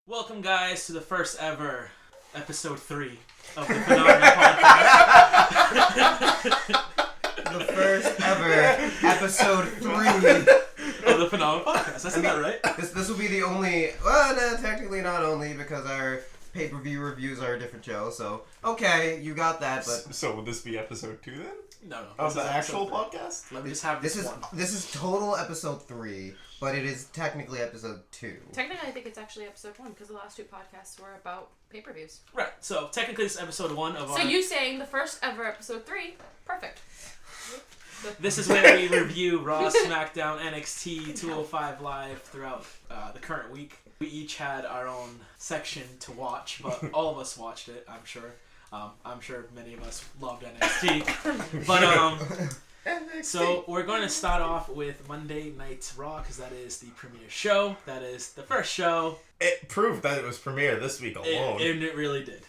Welcome, guys, to the first ever episode 3 of the Phenomena Podcast. The first ever episode 3 of the Phenomena Podcast. Isn't that right? This will be the only. Well, no, technically not only because our pay-per-view reviews are a different show. So okay, you got that. But so would this be episode 2 then? No. Of the actual podcast? Let me just have this one. This is total episode 3, but it is technically episode 2. Technically, I think it's actually episode 1 because the last 2 podcasts were about pay-per-views. Right. So technically, it's episode 1 of our. So you saying the first ever episode 3? Perfect. This is where we review Raw, Smackdown, NXT, 205 Live throughout the current week. We each had our own section to watch, but all of us watched it, I'm sure. I'm sure many of us loved NXT. But, so we're going to start off with Monday Night's Raw, because that is the premiere show. That is the first show. It proved that it was premiere this week alone. It really did.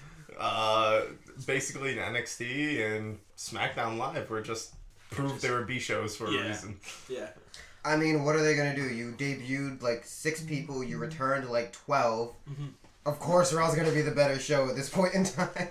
Basically, NXT and Smackdown Live were just proved they were B shows for a reason. Yeah. I mean, what are they gonna do? You debuted like 6 people, you returned like 12. Mm-hmm. Of course, Raw's gonna be the better show at this point in time.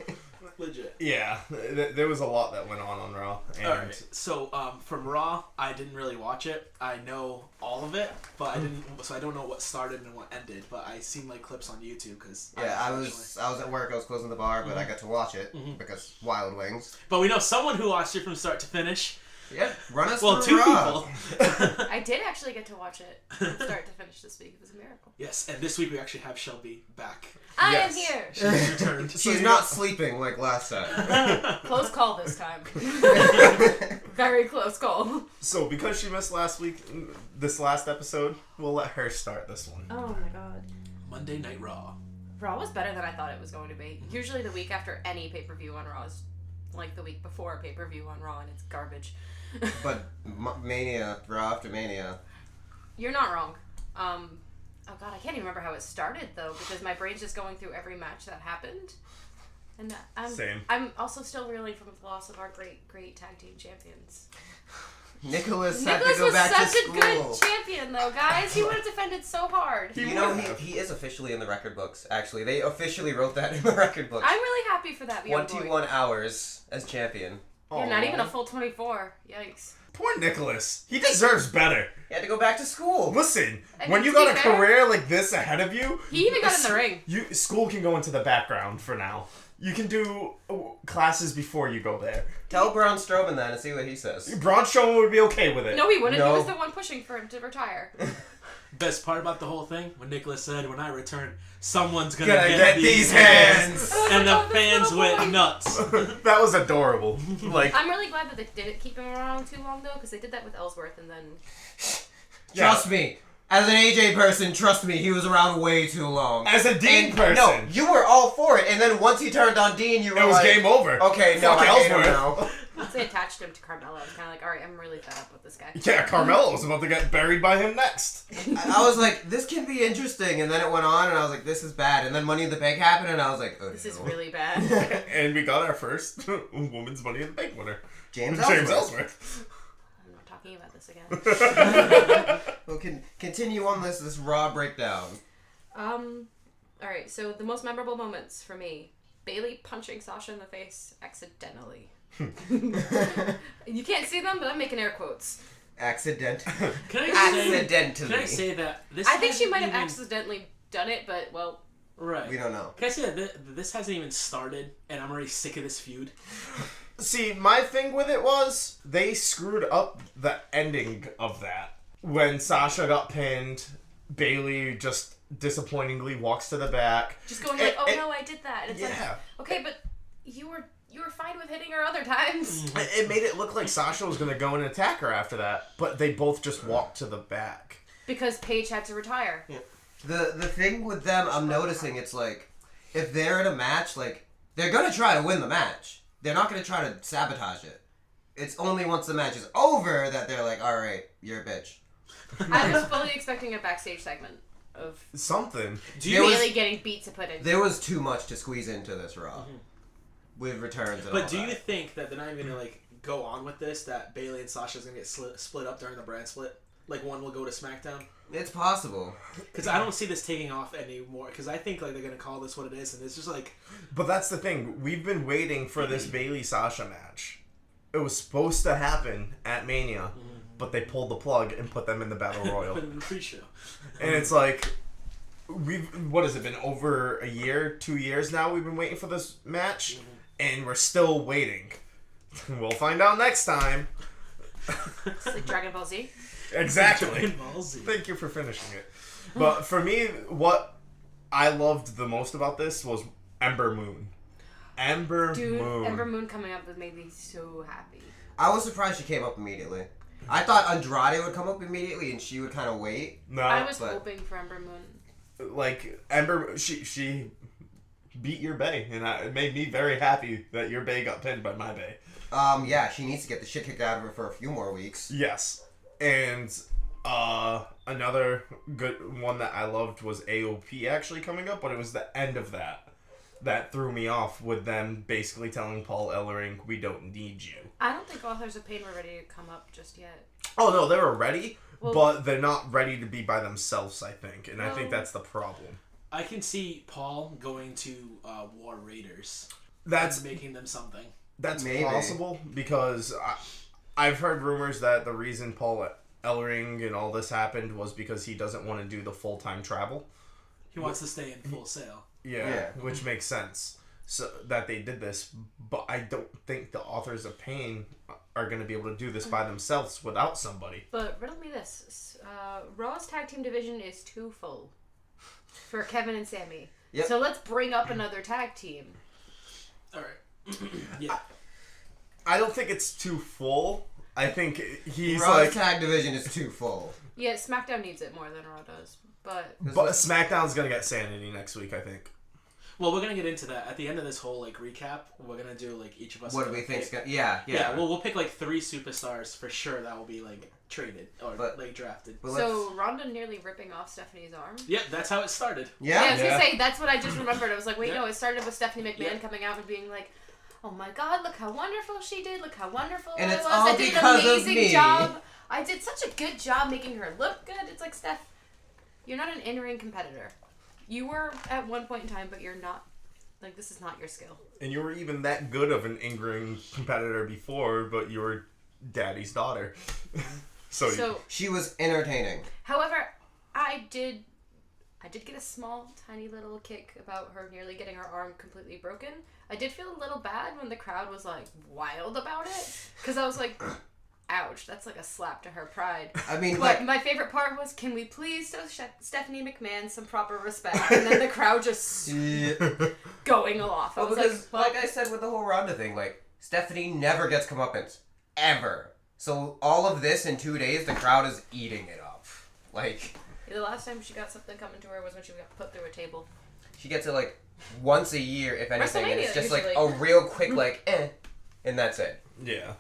Legit. Yeah, there was a lot that went on Raw. And Alright, so from Raw, I didn't really watch it. I know all of it, but I didn't. So I don't know what started and what ended. But I seen like clips on YouTube because I was at work. I was closing the bar, but I got to watch it because Wild Wings. But we know someone who watched it from start to finish. Yeah, run us well, through 2 Raw. people. I did actually get to watch it from start to finish this week. It was a miracle. Yes, and this week we actually have Shelby back. I am here. She's returned. She's not sleeping like last time. Close call this time. Very close call. So because she missed last week, this last episode, we'll let her start this one. Oh my god. Monday Night Raw. Raw was better than I thought it was going to be. Usually the week after any pay-per-view on Raw is like the week before a pay-per-view on Raw, and it's garbage. But Mania, Raw after Mania. You're not wrong. Oh god, I can't even remember how it started though, because my brain's just going through every match that happened. And Same. I'm also still reeling from the loss of our great tag team champions. Nicholas had to go was back to such school. a good champion though, guys. He would have defended so hard. You know, he is officially in the record books, actually. They officially wrote that in the record books. I'm really happy for that, young boy. 21 hours as champion. Yeah, not even a full 24. Yikes. Poor Nicholas. He deserves better. He had to go back to school. Listen, And when to you be got a fair, career like this ahead of you... He even got in the ring. School can go into the background for now. You can do classes before you go there. Tell Braun Strowman that and see what he says. Braun Strowman would be okay with it. No, he wouldn't. No. He was the one pushing for him to retire. Best part about the whole thing, when Nicholas said, "When I return, someone's gonna Gonna get these hands," and the Oh, this fans little went boy. nuts. That was adorable. Like, I'm really glad that they didn't keep him around too long though, because they did that with Ellsworth, and then Trust me. As an AJ person, trust me, he was around way too long. as a Dean And, person, No, you were all for it, and then once he turned on Dean, you were it was like... game over. Okay, no, Fuck I hate him Ellsworth. now. once they attached him to Carmella, I was kind of like, all right, I'm really fed up with this guy. Yeah, Carmella was about to get buried by him next. I was like, this can be interesting, and then it went on, and I was like, this is bad. And then Money in the Bank happened, and I was like, oh, This no. is really bad. And we got our first women's Money in the Bank winner. James James Ellsworth. Ellsworth. I'm not talking about this again. We'll continue on this Raw breakdown. Alright, so the most memorable moments for me. Bayley punching Sasha in the face accidentally. You can't see them, but I'm making air quotes. Accident. Can I Accidentally. say that this? I think she hasn't might have even- accidentally done it, but, well, Right. We don't know. Can I say that this hasn't even started, and I'm already sick of this feud? See, my thing with it was they screwed up the ending of that. When Sasha got pinned, Bayley just disappointingly walks to the back. just going like, oh no, I did that. And it's Yeah. like, okay, but you were fine with hitting her other times. It made it look like Sasha was going to go and attack her after that, but they both just walked to the back. Because Paige had to retire. Yeah. The thing with them, I'm noticing, it's like, if they're in a match, like, they're going to try to win the match. They're not going to try to sabotage it. It's only once the match is over that they're like, alright, you're a bitch. I was fully expecting a backstage segment of Something. Bayley getting beat to put in. There was too much to squeeze into this Raw. With returns and all But do that. you think that they're not even gonna like go on with this? That Bayley and Sasha's gonna get split up during the brand split? Like one will go to SmackDown. It's possible. Because I don't see this taking off anymore. Because I think like they're gonna call this what it is, and it's just like. But that's the thing. We've been waiting for this Bayley Sasha match. It was supposed to happen at Mania, but they pulled the plug and put them in the Battle Royal. Put them in the pre-show. And it's like, what has it been, over a year, 2 years now we've been waiting for this match, and we're still waiting. We'll find out next time. It's like Dragon Ball Z. Exactly. Dragon Ball Z. Thank you for finishing it. But for me, what I loved the most about this was Ember Moon. Dude, Ember Moon coming up would make me so happy. I was surprised she came up immediately. I thought Andrade would come up immediately and she would kind of wait. No, I was hoping for Ember Moon. Like, Ember, she beat your bae, and it made me very happy that your bae got pinned by my bae. Yeah, she needs to get the shit kicked out of her for a few more weeks. Yes. And another good one that I loved was AOP actually coming up, but it was the end of that threw me off, with them basically telling Paul Ellering, we don't need you. I don't think Authors of Pain were ready to come up just yet. Oh, no, they were ready, but they're not ready to be by themselves, I think. And I think that's the problem. I can see Paul going to War Raiders. That's making them something. That's Maybe. possible, because I've heard rumors that the reason Paul Ellering and all this happened was because he doesn't want to do the full-time travel. He wants to stay in Full Sail. Yeah, which makes sense. So that they did this, but I don't think the Authors of Pain are going to be able to do this by themselves without somebody. But riddle me this: Raw's tag team division is too full for Kevin and Sammy. Yep. So let's bring up another tag team. All right. Yeah. I don't think it's too full. I think he's Raw's like... tag division is too full. Yeah, SmackDown needs it more than Raw does, but SmackDown's going to get Sanity next week, I think. Well, we're gonna get into that at the end of this whole like recap. We're gonna do like each of us. What do we think's pick. gonna... Yeah. Well, we'll pick like 3 superstars for sure that will be like traded or like drafted. So Ronda nearly ripping off Stephanie's arm. Yeah, that's how it started. Yeah. I was gonna say that's what I just remembered. I was like, wait, Yeah. no, it started with Stephanie McMahon coming out and being like, "Oh my God, look how wonderful she did! Look how wonderful And I it's was! all I did because an of amazing me." job. I did such a good job making her look good." It's like, Steph, you're not an in-ring competitor. You were at one point in time, but you're not. Like, this is not your skill. And you were even that good of an in-ring competitor before, but you were daddy's daughter. So She was entertaining. However, I did get a small, tiny little kick about her nearly getting her arm completely broken. I did feel a little bad when the crowd was, like, wild about it. Because I was like, ouch, that's like a slap to her pride. I mean, But my favorite part was, can we please show Stephanie McMahon some proper respect? And then the crowd just going off. I Well, was because, like, like I said with the whole Ronda thing, like, Stephanie never gets comeuppance. Ever. So all of this in 2 days, the crowd is eating it up. Like... the last time she got something coming to her was when she got put through a table. She gets it, like, once a year, if anything, and it's Wrestlemania, just, like, usually. a real quick, like, and that's it. yeah.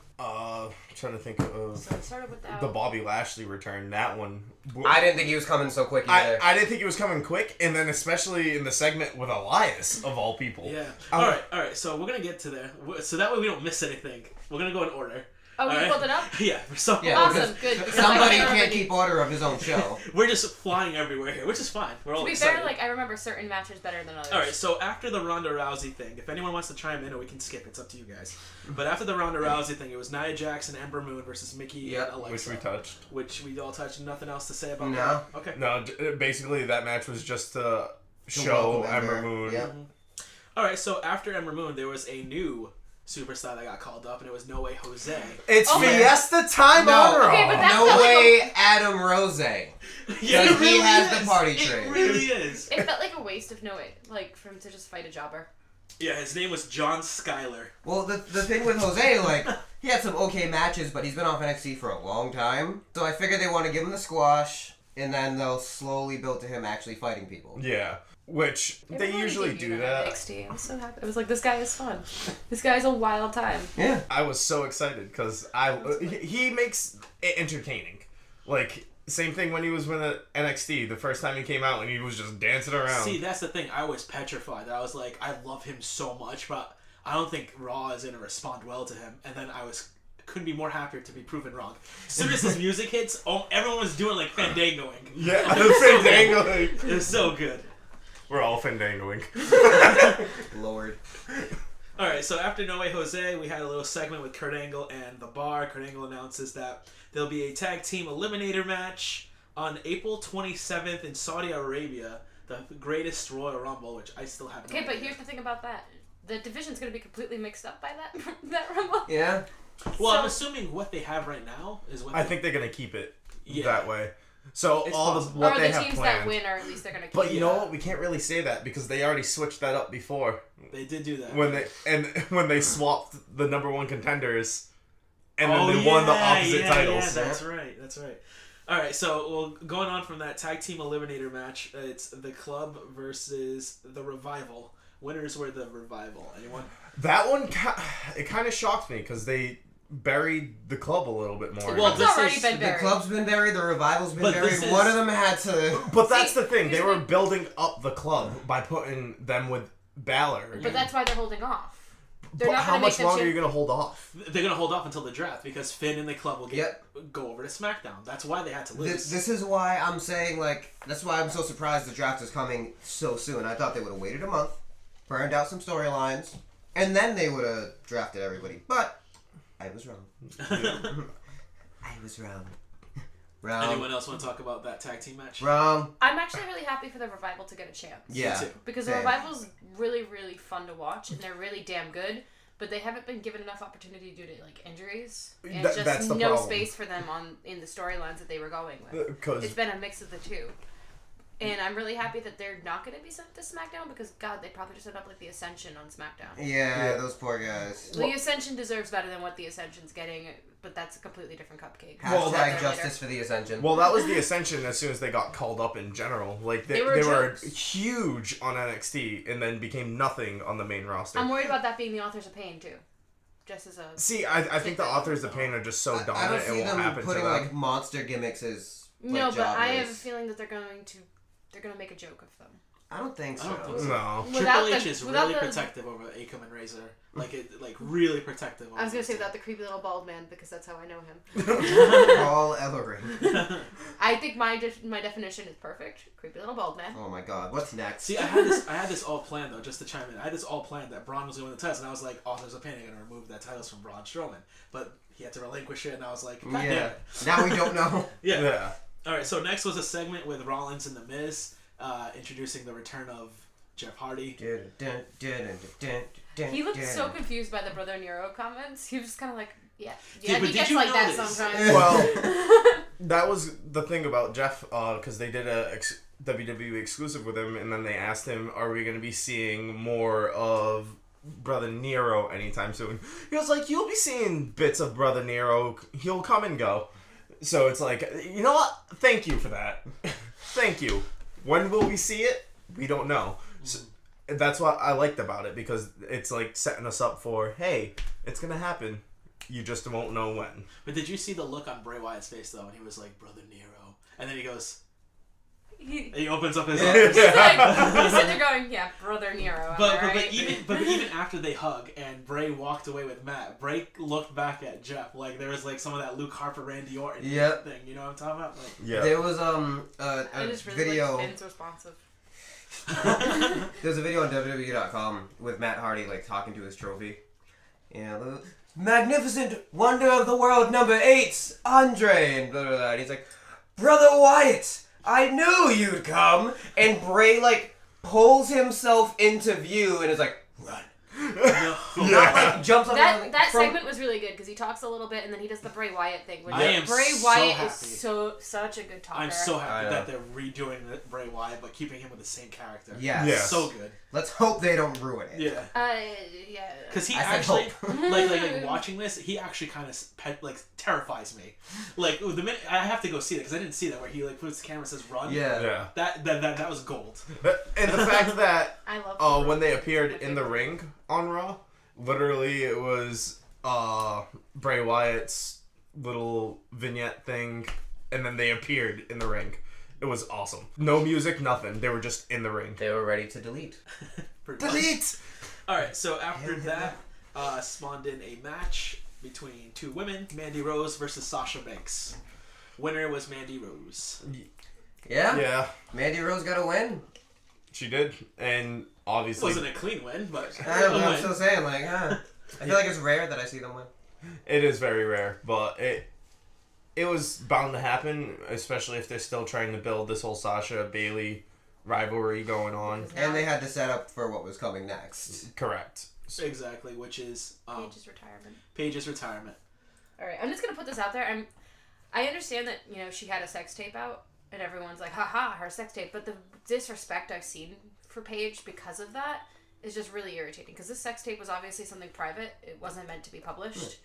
Trying to think of So it started with that. the Bobby Lashley return. That one. I didn't think he was coming so quick either. I didn't think he was coming quick, and then especially in the segment with Elias, of all people. Yeah. All right. So we're gonna get to there. So that way we don't miss anything. We're gonna go in order. Oh, you pulled it up? Yeah. So Yeah, Awesome, because good. because Somebody I can't already- keep order of his own show. we're just flying everywhere here, which is fine. We're all To be excited. fair, like, I remember certain matches better than others. All right, so after the Ronda Rousey thing, if anyone wants to chime in or we can skip, it's up to you guys. But after the Ronda Rousey thing, it was Nia Jax and Ember Moon versus Mickey and Alexa. Which we touched. Which we all touched. Nothing else to say about No. that? Okay. No, basically that match was just to show welcome Ember Ember. Moon. Yeah. All right, so after Ember Moon, there was a new superstar that got called up, and it was No Way Jose. It's Oh, Fiesta time No. on Raw. Okay, but that's No not like way Adam Rose. Yeah, Because he has the party train. It really is. It felt like a waste of like, for him to just fight a jobber. Yeah, his name was John Schuyler. Well, the thing with Jose, like, he had some okay matches, but he's been off NXT for a long time. So I figured they want to give him the squash, and then they'll slowly build to him actually fighting people. Yeah, which they Everyone usually gave you do that. NXT. I was so happy. I was like, this guy is fun. This guy's a wild time. Yeah. I was so excited because he makes it entertaining. Like, same thing when he was with NXT, the first time he came out and he was just dancing around. See, that's the thing. I was petrified. I was like, I love him so much, but I don't think Raw is going to respond well to him. And then I was couldn't be more happier to be proven wrong. As soon as this music hits, everyone was doing like fandangoing. Yeah, fandangoing. It was so good. We're all fandangoing. Lord. Alright, so after No Way Jose, we had a little segment with Kurt Angle and The Bar. Kurt Angle announces that there'll be a tag team eliminator match on April 27th in Saudi Arabia, the greatest Royal Rumble, which I still have no Okay, but idea. here's the thing about that. The division's going to be completely mixed up by that Rumble. Yeah. Well, So- I'm assuming what they have right now is what I think they're gonna keep it Yeah. that way. So It's all possible. what or they the have teams planned. that win, or at least they're going to keep But you know Yeah. what? We can't really say that because they already switched that up before they did do that. when they swapped the number one contenders, and then Oh, they won the yeah, opposite yeah, titles. Yeah, that's right. Alright, so well, going on from that tag team eliminator match, it's the Club versus the Revival. Winners were the Revival. Anyone? That one, it kind of shocked me because they buried the Club a little bit more. Well, It's this already is- been The buried. Club's been buried, the Revival's been But buried. this is- One of them had to... But that's See, the thing. They here's were the- building up the Club by putting them with Balor. But that's why they're holding off. They're But not how going to much make them longer are you shit. going to hold off? They're gonna hold off until the draft because Finn and the Club will go over to SmackDown. That's why they had to lose. This is why I'm saying, like, that's why I'm so surprised the draft is coming so soon. I thought they would have waited a month, burned out some storylines, and then they would have drafted everybody. But I was wrong. I was wrong. Anyone else want to talk about that tag team match? Wrong. I'm actually really happy for the Revival to get a chance. Yeah. too. Because the Same. Revival's really, really fun to watch, and they're really damn good. But they haven't been given enough opportunity due to like injuries and That's just the no problem. space for them in the storylines that they were going with. Because It's been a mix of the two. And I'm really happy that they're not going to be sent to SmackDown because, God, they probably just end up like the Ascension on SmackDown. Yeah, those poor guys. The Ascension deserves better than what the Ascension's getting, but that's a completely different cupcake. Well, Hashtag that- justice for the Ascension. well, that was the Ascension as soon as they got called up in general. Like they were jokes. huge on NXT and then became nothing on the main roster. I'm worried about that being the Authors of Pain, too. Just as a... See, I think the authors of pain are just so I don't dominant it see won't them happen to putting them. like monster gimmicks as like, No, but I have a jobbers. feeling that they're going to make a joke of them. I don't think so. I don't think so. No. Without Triple H the- is without really the- protective over Akam and Razor. Like really protective. Over I was going to say those without the creepy little bald man because that's how I know him. Paul Ellering. two. I think my definition is perfect. Creepy little bald man. Oh my God, what's next? See, I had this all planned though. Just to chime in, I had this all planned that Braun was going to win the titles, and I was like, Authors of Pain are going to remove that titles from Braun Strowman, but he had to relinquish it, and I was like, God damn Yeah. it. Now we don't know. Yeah. Yeah. All right. So next was a segment with Rollins and The Miz, introducing the return of Jeff Hardy. He looked so confused by the Brother Nero comments. He was just kind of like, yeah, Dude, yeah, but he did gets you like that notice- sometimes. Well, that was the thing about Jeff, because they did a WWE exclusive with him, and then they asked him, "Are we going to be seeing more of Brother Nero anytime soon?" He was like, "You'll be seeing bits of Brother Nero. He'll come and go." So it's like, you know what? Thank you for that. Thank you. When will we see it? We don't know. So, that's what I liked about it, because it's like setting us up for, hey, it's gonna happen. You just won't know when. But did you see the look on Bray Wyatt's face though? And he was like, Brother Nero, and then he goes, he opens up his Yeah. arms. He's like, he's sitting there going, yeah, Brother Nero. am But, I but, right? but even after they hug and Bray walked away with Matt, Bray looked back at Jeff like there was like some of that Luke Harper, Randy Orton Yep. thing. You know what I'm talking about? Like, Yeah. There was I a just really video. like Finn's responsive. There's a video on WWE.com with Matt Hardy like talking to his trophy. Yeah, the magnificent wonder of the world number 8, Andre, and blah blah blah. And he's like, Brother Wyatt, I knew you'd come. And Bray like pulls himself into view and is like, run. no. Not like jumps up and, like, That from- segment was really good because he talks a little bit and then he does the Bray Wyatt thing. Which I am Bray so Wyatt happy. is such a good talker. I'm so I happy know. that they're redoing the Bray Wyatt but keeping him with the same character. Yes. Yeah. So good. Let's hope they don't ruin it. Yeah. Yeah. Because he I said actually, hope. like watching this, he actually kind of like terrifies me. Like the minute I have to go see it because I didn't see that where he like puts the camera and says run. Yeah. Yeah. That was gold. And the fact that I love when they appeared in the ring on Raw, literally it was Bray Wyatt's little vignette thing, and then they appeared in the ring. It was awesome. No music, nothing. They were just in the ring. They were ready to delete. Pretty much. Delete! All right. So after that, spawned in a match between two women, Mandy Rose versus Sasha Banks. Winner was Mandy Rose. Yeah? Yeah, Mandy Rose got a win? she did, and It obviously wasn't a clean win, but I don't know, a I'm win. still saying, like, I feel like it's rare that I see them win. it is very rare, but it was bound to happen, especially if they're still trying to build this whole Sasha Bailey rivalry going on. And they had to set up for what was coming next. Correct. Exactly, which is Paige's retirement. Paige's retirement. All right, I'm just gonna put this out there. I understand that she had a sex tape out, and everyone's like, haha, her sex tape. But the disrespect I've seen for Paige because of that is just really irritating. Because this sex tape was obviously something private. It wasn't meant to be published.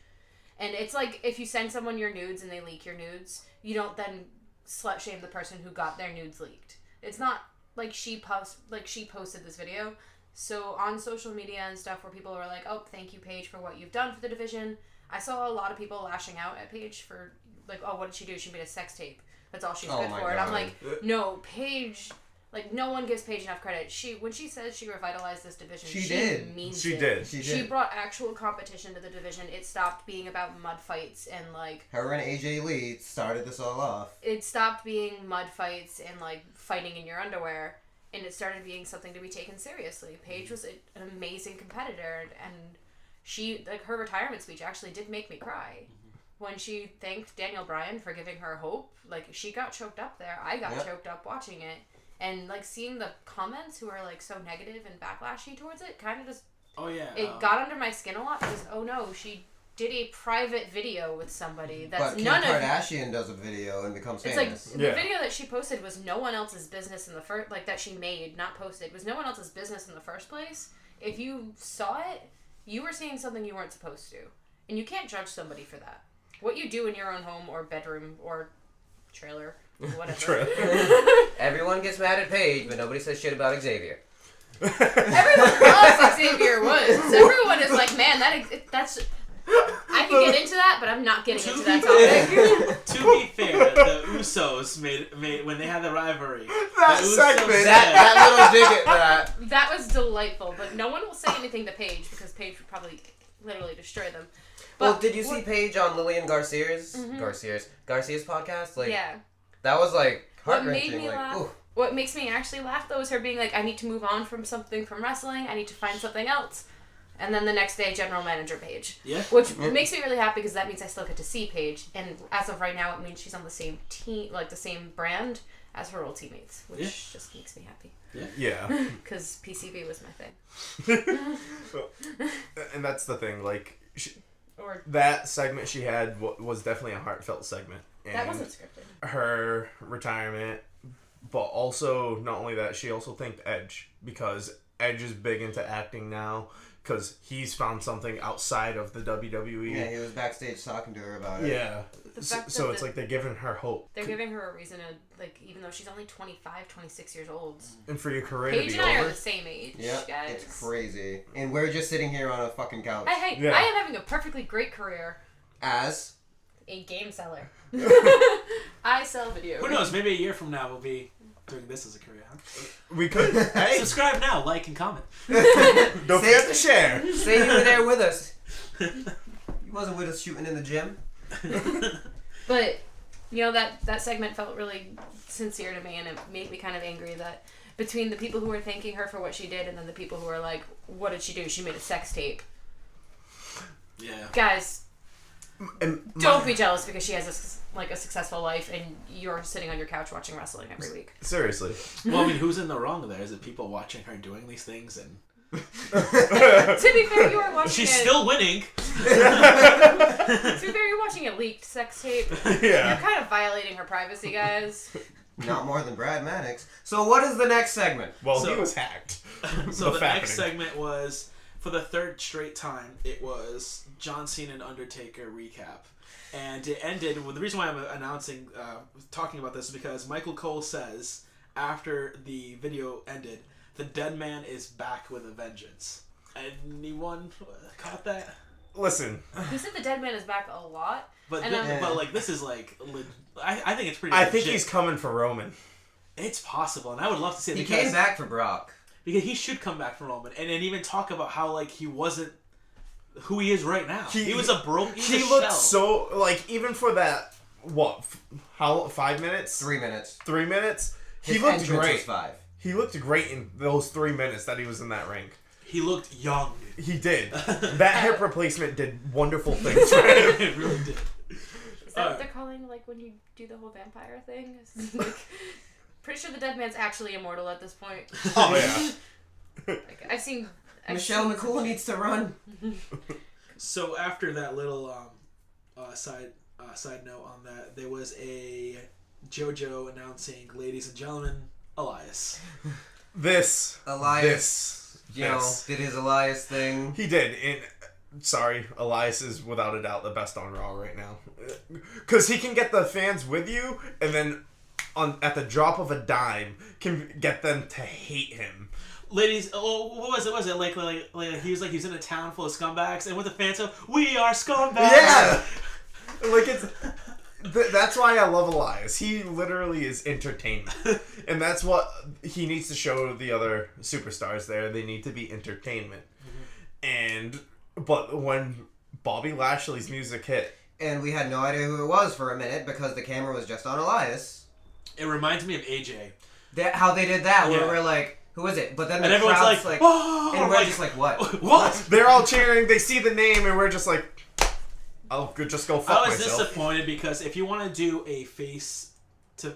And it's like if you send someone your nudes and they leak your nudes, you don't then slut shame the person who got their nudes leaked. It's not like she posted this video. So on social media and stuff where people were like, oh, thank you, Paige, for what you've done for the division. I saw a lot of people lashing out at Paige for like, oh, what did she do? She made a sex tape. That's all she's good my for. And I'm God. like, no, Paige, like no one gives Paige enough credit. When she says she revitalized this division, She did. means She it. did. She brought actual competition to the division. It stopped being about mud fights and like Her and AJ Lee started this all off. it stopped being mud fights and like fighting in your underwear, and it started being something to be taken seriously. Paige was an amazing competitor, and she like her retirement speech actually did make me cry. When she thanked Daniel Bryan for giving her hope, like she got choked up there. I got choked up watching it, and like seeing the comments who are like so negative and backlashy towards it, kind of just it got under my skin a lot because oh no, she did a private video with somebody that's But Kim none of Kardashian does a video and becomes it's famous. like the video that she posted was no one else's business in the first, like that she made, not posted, was no one else's business in the first place. If you saw it, you were seeing something you weren't supposed to, and you can't judge somebody for that. What you do in your own home or bedroom or trailer, whatever. Everyone gets mad at Paige, but nobody says shit about Xavier. Everyone loves Xavier Woods. Everyone is like, man, that's. I can get into that, but I'm not getting into that topic. To be fair, the Usos made when they had the rivalry. That the Usos segment. said- That little dig at that. That was delightful, but no one will say anything to Paige because Paige would probably literally destroy them. But Well, did you see Paige on Lillian Garcia's podcast? Like, yeah. that was like What heart-wrenching. made me like, laugh? ooh. What makes me actually laugh though is her being like, I need to move on from wrestling. I need to find something else. And then the next day, general manager Paige. Yeah. Which makes me really happy because that means I still get to see Paige. And as of right now, it means she's on the same team, like the same brand as her old teammates, which just makes me happy. Yeah. Because PCB was my thing. And that's the thing, like, Or that segment she had was definitely a heartfelt segment. And that wasn't scripted. her retirement, but also, not only that, she also thanked Edge, because Edge is big into acting now, because he's found something outside of the WWE. Yeah, he was backstage talking to her about it. Yeah. The So, fact so that it's like they're giving her hope. They're giving her a reason to, like, even though she's only 25, 26 years old. And for your career Paige to and be I are over. the same age, Yeah, guys. it's crazy. And we're just sitting here on a fucking couch. Hey, Yeah. I am having a perfectly great career. As? A game seller. I sell video. Who knows? Maybe a year from now we'll be doing this as a career. Huh? We could. Hey, Subscribe now, like, and comment. don't forget to share. Say you were there with us. You wasn't with us shooting in the gym. But, you know, that segment felt really sincere to me, and it made me kind of angry that between the people who were thanking her for what she did and then the people who were like, what did she do? She made a sex tape. Yeah. Guys, And don't be jealous because she has a successful life and you're sitting on your couch watching wrestling every week. Seriously. Well, I mean, who's in the wrong there? Is it people watching her doing these things and To be fair, you were watching she's it. still winning? To be fair, you're watching a leaked sex tape. You're Yeah. kind of violating her privacy, guys. Not more than Brad Maddox. So what is the next segment? Well, So- he was hacked. So the next fappening. segment was, for the third straight time, it was John Cena and Undertaker recap. And it ended, well, the reason why I'm announcing, talking about this is because Michael Cole says, after the video ended, the dead man is back with a vengeance. Anyone caught that? Listen, He said the dead man is back a lot. But, And but like, this is like, I think it's pretty I legit. think he's coming for Roman. It's possible, and I would love to see it He because came back for Brock. he should come back from Roman, and even talk about how like he wasn't who he is right now. He was a broke. He looked so like even for that how 5 minutes? 3 minutes. 3 minutes. He His looked entrance great. was 5. He looked great in those 3 minutes that he was in that ring. He looked young. He did. That hip replacement did wonderful things for him. It really did. Is that what they're calling like when you do the whole vampire thing? It's like, pretty sure the dead man's actually immortal at this point. Oh yeah. Like, I've seen Michelle McCool needs to run. So after that little side note on that, there was a JoJo announcing, "Ladies and gentlemen, Elias." Elias, did his Elias thing. He did. Sorry, Elias is without a doubt the best on Raw right now. Because he can get the fans with you, and then at the drop of a dime, can get them to hate him. Ladies, what was it? Was it like he was in a town full of scumbags, and with the fans go, "We are scumbags." Yeah, like that's why I love Elias. He literally is entertainment, and that's what he needs to show the other superstars. There, they need to be entertainment. But when Bobby Lashley's music hit, and we had no idea who it was for a minute because the camera was just on Elias. It reminds me of AJ. How they did that, where we're like, who is it? But then the everyone's crowd's like, oh, and we're just like, what? What? They're all cheering. They see the name, and we're just like, I'll just go fuck I was myself. disappointed because if you want to do a face to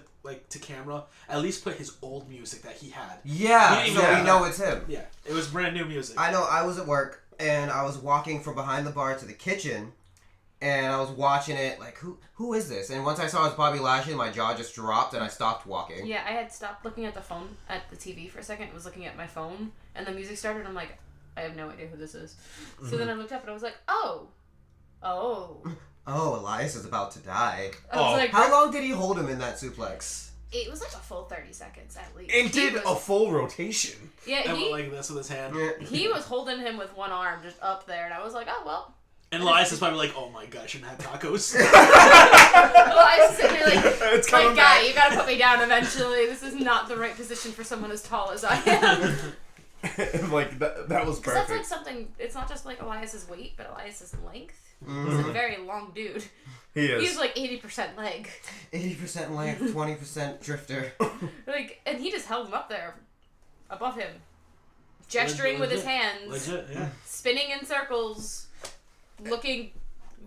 camera, at least put his old music that he had. Yeah, so we know it's him. Yeah, it was brand new music. I know. I was at work and I was walking from behind the bar to the kitchen, and I was watching it like, who is this? And once I saw it was Bobby Lashley, my jaw just dropped and I stopped walking. Yeah, I had stopped looking at the phone at the TV for a second. I was looking at my phone, and the music started. And I'm like, I have no idea who this is. So then I looked up and I was like, oh. Oh, Elias is about to die. I was like, how long did he hold him in that suplex? It was like a full 30 seconds at least. And did a full rotation. Yeah, and went like this with his hand. He was holding him with one arm just up there, and I was like, oh, well. And Elias is probably like, oh my god, I shouldn't have tacos. Elias is sitting there like, my guy, you gotta put me down eventually. This is not the right position for someone as tall as I am. Like, that was perfect. That's like something, it's not just like Elias's weight, but Elias's length. He's a very long dude. He is. He's like 80% leg. 80% length, 20% drifter. Like, and he just held him up there, above him, gesturing with his hands, Legit, yeah. spinning in circles, looking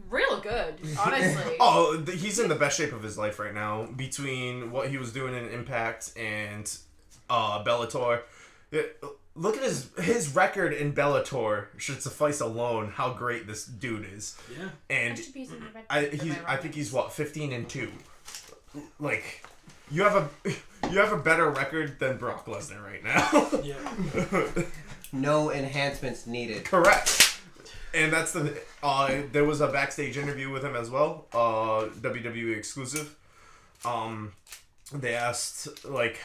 real good, honestly. Oh, he's in the best shape of his life right now. Between what he was doing in Impact and Bellator. Look at his record in Bellator should suffice alone how great this dude is. Yeah. And I think he's 15-2. Like, you have a better record than Brock Lesnar right now. Yeah. No enhancements needed. Correct. And that's there was a backstage interview with him as well, WWE exclusive. They asked like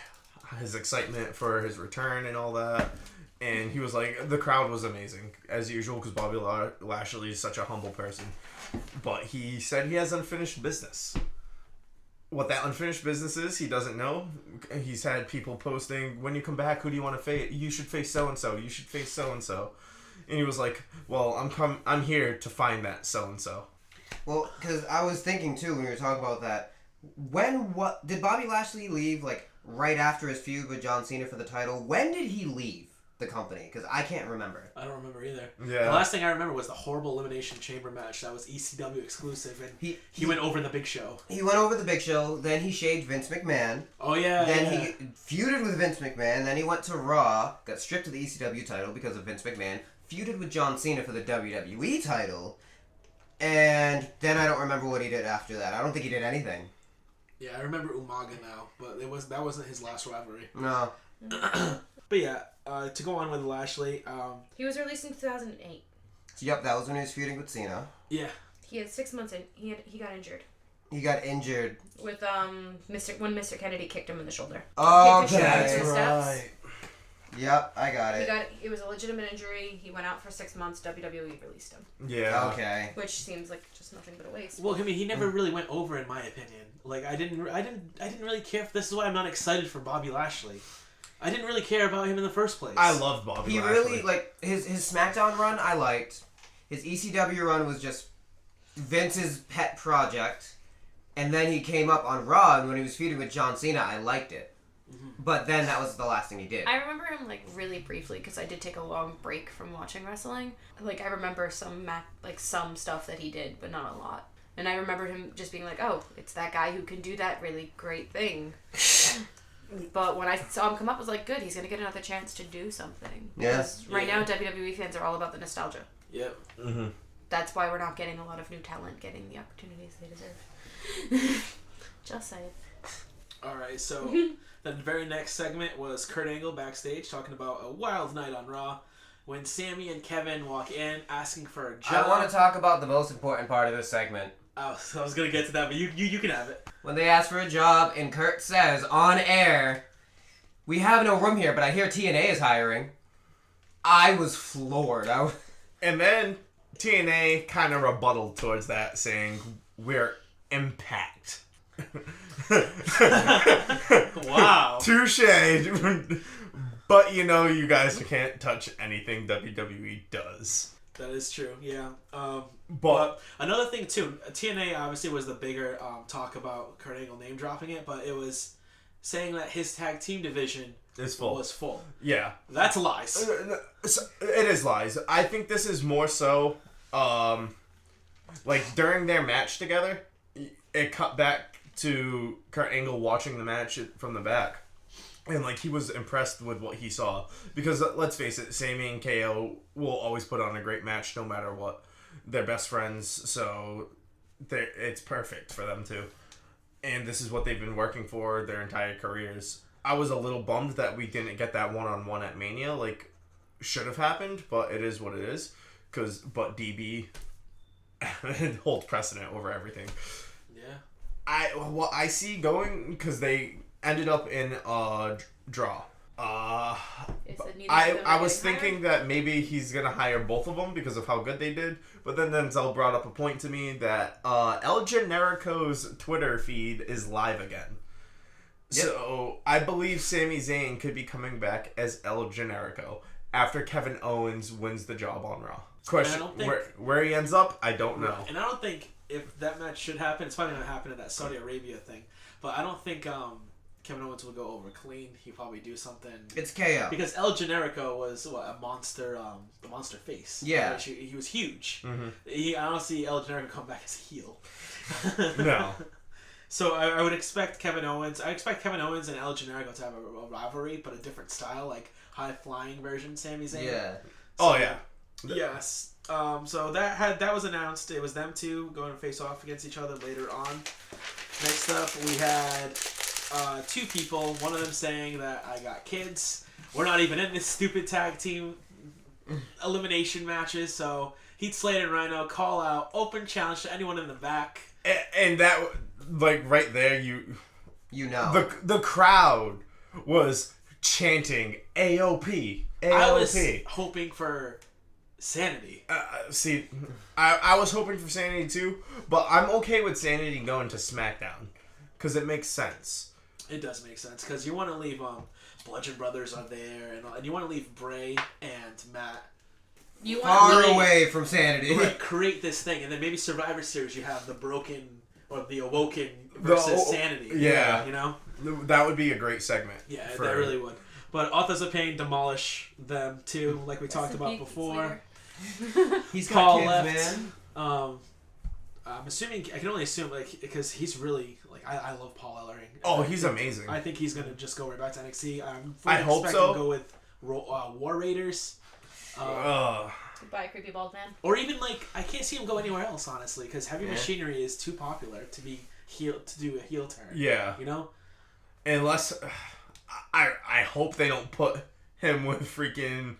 his excitement for his return and all that, and he was like, the crowd was amazing as usual because Bobby Lashley is such a humble person, but he said he has unfinished business. What that unfinished business is, he doesn't know. He's had people posting, when you come back, who do you want to face? You should face so and so. You should face so and so. And he was like, well, I'm here to find that so and so. Well, because I was thinking too when we were talking about that. Did Bobby Lashley leave like right after his feud with John Cena for the title? When did he leave the company? Because I can't remember. I don't remember either. Yeah. The last thing I remember was the horrible Elimination Chamber match that was ECW exclusive, and he went over the Big Show. He went over the Big Show, then he shaved Vince McMahon. Oh yeah. Then he feuded with Vince McMahon, then he went to Raw, got stripped of the ECW title because of Vince McMahon, feuded with John Cena for the WWE title, and then I don't remember what he did after that. I don't think he did anything. Yeah, I remember Umaga now, but that wasn't his last rivalry. No. But yeah, to go on with Lashley, He was released in 2008. Yep, that was when he was feuding with Cena. Yeah. He had 6 months in. He got injured. He got injured With when Mr. Kennedy kicked him in the shoulder. Oh, Kicked his shoulder okay. to his steps. Yep, I got it. It was a legitimate injury. He went out for 6 months. WWE released him. Yeah. Okay. Which seems like just nothing but a waste. Well, I mean, he never really went over, in my opinion. Like, I didn't really care. This is why I'm not excited for Bobby Lashley. I didn't really care about him in the first place. I loved Bobby He Lashley. really, like, his SmackDown run I liked. his ECW run was just Vince's pet project, and then he came up on Raw, and when he was feuding with John Cena, I liked it. But then that was the last thing he did. I remember him like really briefly because I did take a long break from watching wrestling. Like I remember some stuff that he did, but not a lot. And I remember him just being like, "Oh, it's that guy who can do that really great thing." But when I saw him come up, I was like, "Good, he's gonna get another chance to do something." Yes. Right now, WWE fans are all about the nostalgia. Yep. Mm-hmm. That's why we're not getting a lot of new talent getting the opportunities they deserve. Just saying. All right, so the very next segment was Kurt Angle backstage talking about a wild night on Raw when Sammy and Kevin walk in asking for a job. I want to talk about the most important part of this segment. Oh, I was gonna get to that, but you can have it. When they ask for a job, and Kurt says on air, "We have no room here, but I hear TNA is hiring." I was floored. And then TNA kind of rebutted towards that, saying, "We're Impact." Wow. Touche. But you guys can't touch anything WWE does. That is true, yeah. But another thing too, TNA obviously was the bigger talk about Kurt Angle name dropping it, but it was saying that his tag team division it's full. was full. Yeah. That's lies. It is lies. I think this is more so, like during their match together, it cut back to Kurt Angle watching the match from the back. And, like, he was impressed with what he saw. Because, let's face it, Sami and KO will always put on a great match no matter what. They're best friends, so it's perfect for them too. And this is what they've been working for their entire careers. I was a little bummed that we didn't get that one-on-one at Mania, like, should have happened, but it is what it is. But DB holds precedent over everything. Yeah. I see going, because they ended up in a draw. I was thinking that maybe he's going to hire both of them because of how good they did, but then Denzel brought up a point to me that El Generico's Twitter feed is live again. Yep. So I believe Sami Zayn could be coming back as El Generico after Kevin Owens wins the job on Raw. Question, where he ends up, I don't know. And I don't think if that match should happen, it's probably going to happen in that Saudi Arabia thing, but I don't think Kevin Owens will go over clean. He'll probably do something. It's KO. Because El Generico was a monster, the monster face. Yeah. He was huge. Mm-hmm. I don't see El Generico come back as a heel. No. So I would expect Kevin Owens. I expect Kevin Owens and El Generico to have a rivalry, but a different style, like high flying version Sami Zayn. Yeah. So, yeah. Yes. So that was announced. It was them two going to face off against each other later on. Next up, we had two people. One of them saying that I got kids. We're not even in this stupid tag team elimination matches. So Heath Slater and Rhino call out open challenge to anyone in the back. And that, like right there, you know the crowd was chanting AOP. AOP. I was hoping for Sanity. See, I was hoping for Sanity too, but I'm okay with Sanity going to SmackDown because it makes sense. It does make sense because you want to leave Bludgeon Brothers are there, and you want to leave Bray and Matt far away from Sanity. Create this thing, and then maybe Survivor Series you have the Broken or the Awoken versus Sanity. Yeah, you know that would be a great segment. Yeah, that really would. But Authors of Pain demolish them too, like we talked about before. He's got kids, left. man. I'm assuming. I can only assume, like, because he's really like I love Paul Ellering. Oh, he's amazing. I think he's gonna just go right back to NXT. I hope so. Him to go with War Raiders. Goodbye, creepy bald man. Or even like I can't see him go anywhere else, honestly, because Heavy Machinery is too popular to be to do a heel turn. Yeah, you know. Unless I hope they don't put him with freaking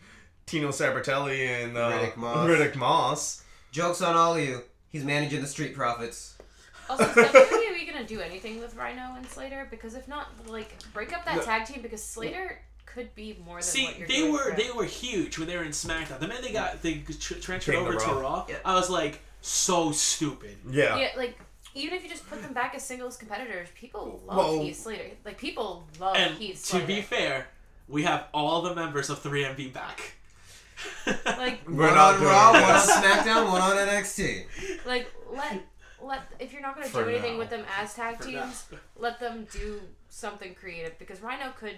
Tino Sabertelli and Riddick Moss. Joke's on all of you. He's managing the Street Profits. Also, is WWE gonna do anything with Rhino and Slater? Because if not, like, break up that tag team because Slater could be more than what you're doing. They were huge when they were in SmackDown. The minute they transferred over to Raw, I was like, so stupid. Yeah. Yeah, like, even if you just put them back as singles competitors, people love Heath Slater. Like, people love Heath Slater. To be fair, we have all the members of 3MB back. Like, We're one not on doing Raw, one on this. SmackDown, one on NXT. like let if you're not gonna For do anything now. with them as tag For teams, now. let them do something creative because Rhino could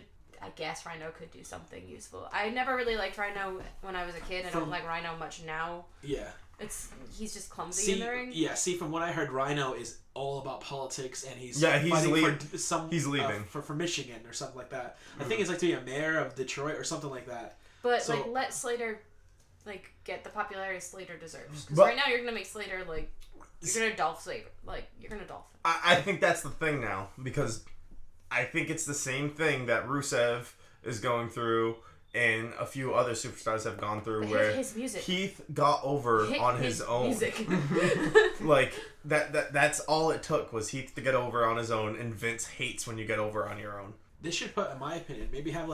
do something useful. I never really liked Rhino when I was a kid. I don't like Rhino much now. Yeah. He's just clumsy in the ring. Yeah, see, from what I heard, Rhino is all about politics, and he's leaving. he's leaving for Michigan or something like that. I think it's like to be a mayor of Detroit or something like that. But So- like, let Slater get the popularity Slater deserves. Because But- right now you're gonna make Slater you're gonna Dolph Slater, you're gonna Dolph him. I think that's the thing now because I think it's the same thing that Rusev is going through and a few other superstars have gone through But where his music. Heath got over on his own. Music. Like that's all it took was Heath to get over on his own, and Vince hates when you get over on your own. They should put, in my opinion, maybe have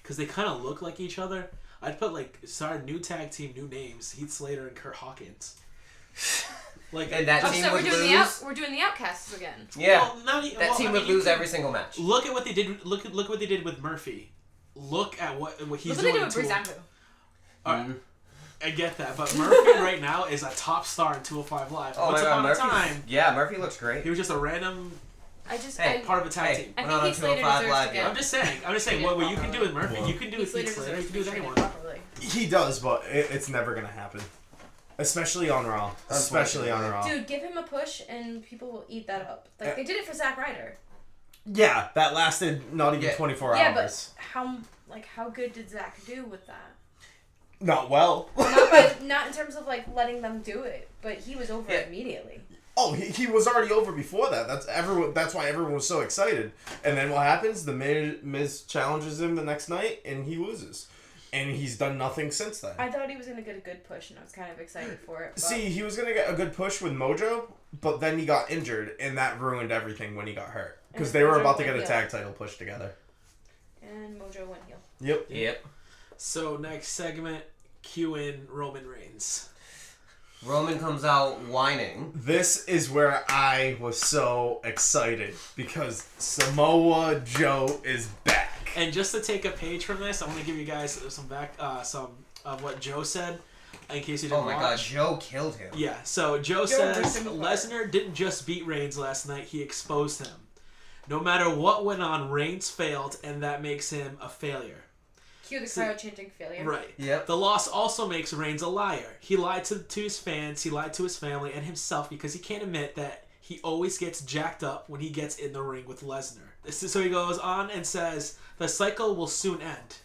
because they kind of look like each other. I'd put start new tag team, new names: Heath Slater and Kurt Hawkins. And that team so would lose. we're doing the Outcasts again. Yeah. That Team would lose every single match. Look at what they did. Look what they did with Murphy. Look at what he's Look what doing. they do with Breezango. Alright, I get that, but Murphy right now is a top star in 205 Live. Oh Once my God, upon a Murphy. time, Yeah, Murphy looks great. he was just a random part of a tag team. I We're think not on Heath Slater 205 deserves Live to yet. get. I'm just saying. What you can do with Murphy, you can do Heath with Heath Slater Slater. You deserves can to do with be treated anyone. properly. He does, but it's never gonna happen. Especially on Raw. Especially on Raw. Dude, give him a push and people will eat that up. Like they did it for Zack Ryder. Yeah, that lasted not even 24 Yeah, hours. but how good did Zack do with that? Not well. Not in terms of letting them do it, but he was over immediately. Oh, he was already over before that. That's why everyone was so excited. And then what happens? The Miz challenges him the next night, and he loses. And he's done nothing since then. I thought he was gonna get a good push, and I was kind of excited for it. But... See, he was gonna get a good push with Mojo, but then he got injured, and that ruined everything when he got hurt. Because And they were Mojo about to went get a heel. tag title push together. And Mojo went heel. Yep. So next segment, cue in Roman Reigns. Roman comes out whining. This is where I was so excited because Samoa Joe is back. And just to take a page from this, I want to give you guys some of what Joe said, in case you didn't Oh my watch. God, Joe killed him. Yeah, so Joe Joe says ripped him apart. Lesnar didn't just beat Reigns last night, he exposed him. No matter what went on, Reigns failed, and that makes him a failure. Cue the crowd chanting failure. Right. Yep. The loss also makes Reigns a liar. He lied to his fans, he lied to his family, and himself because he can't admit that he always gets jacked up when he gets in the ring with Lesnar. So he goes on and says, the cycle will soon end.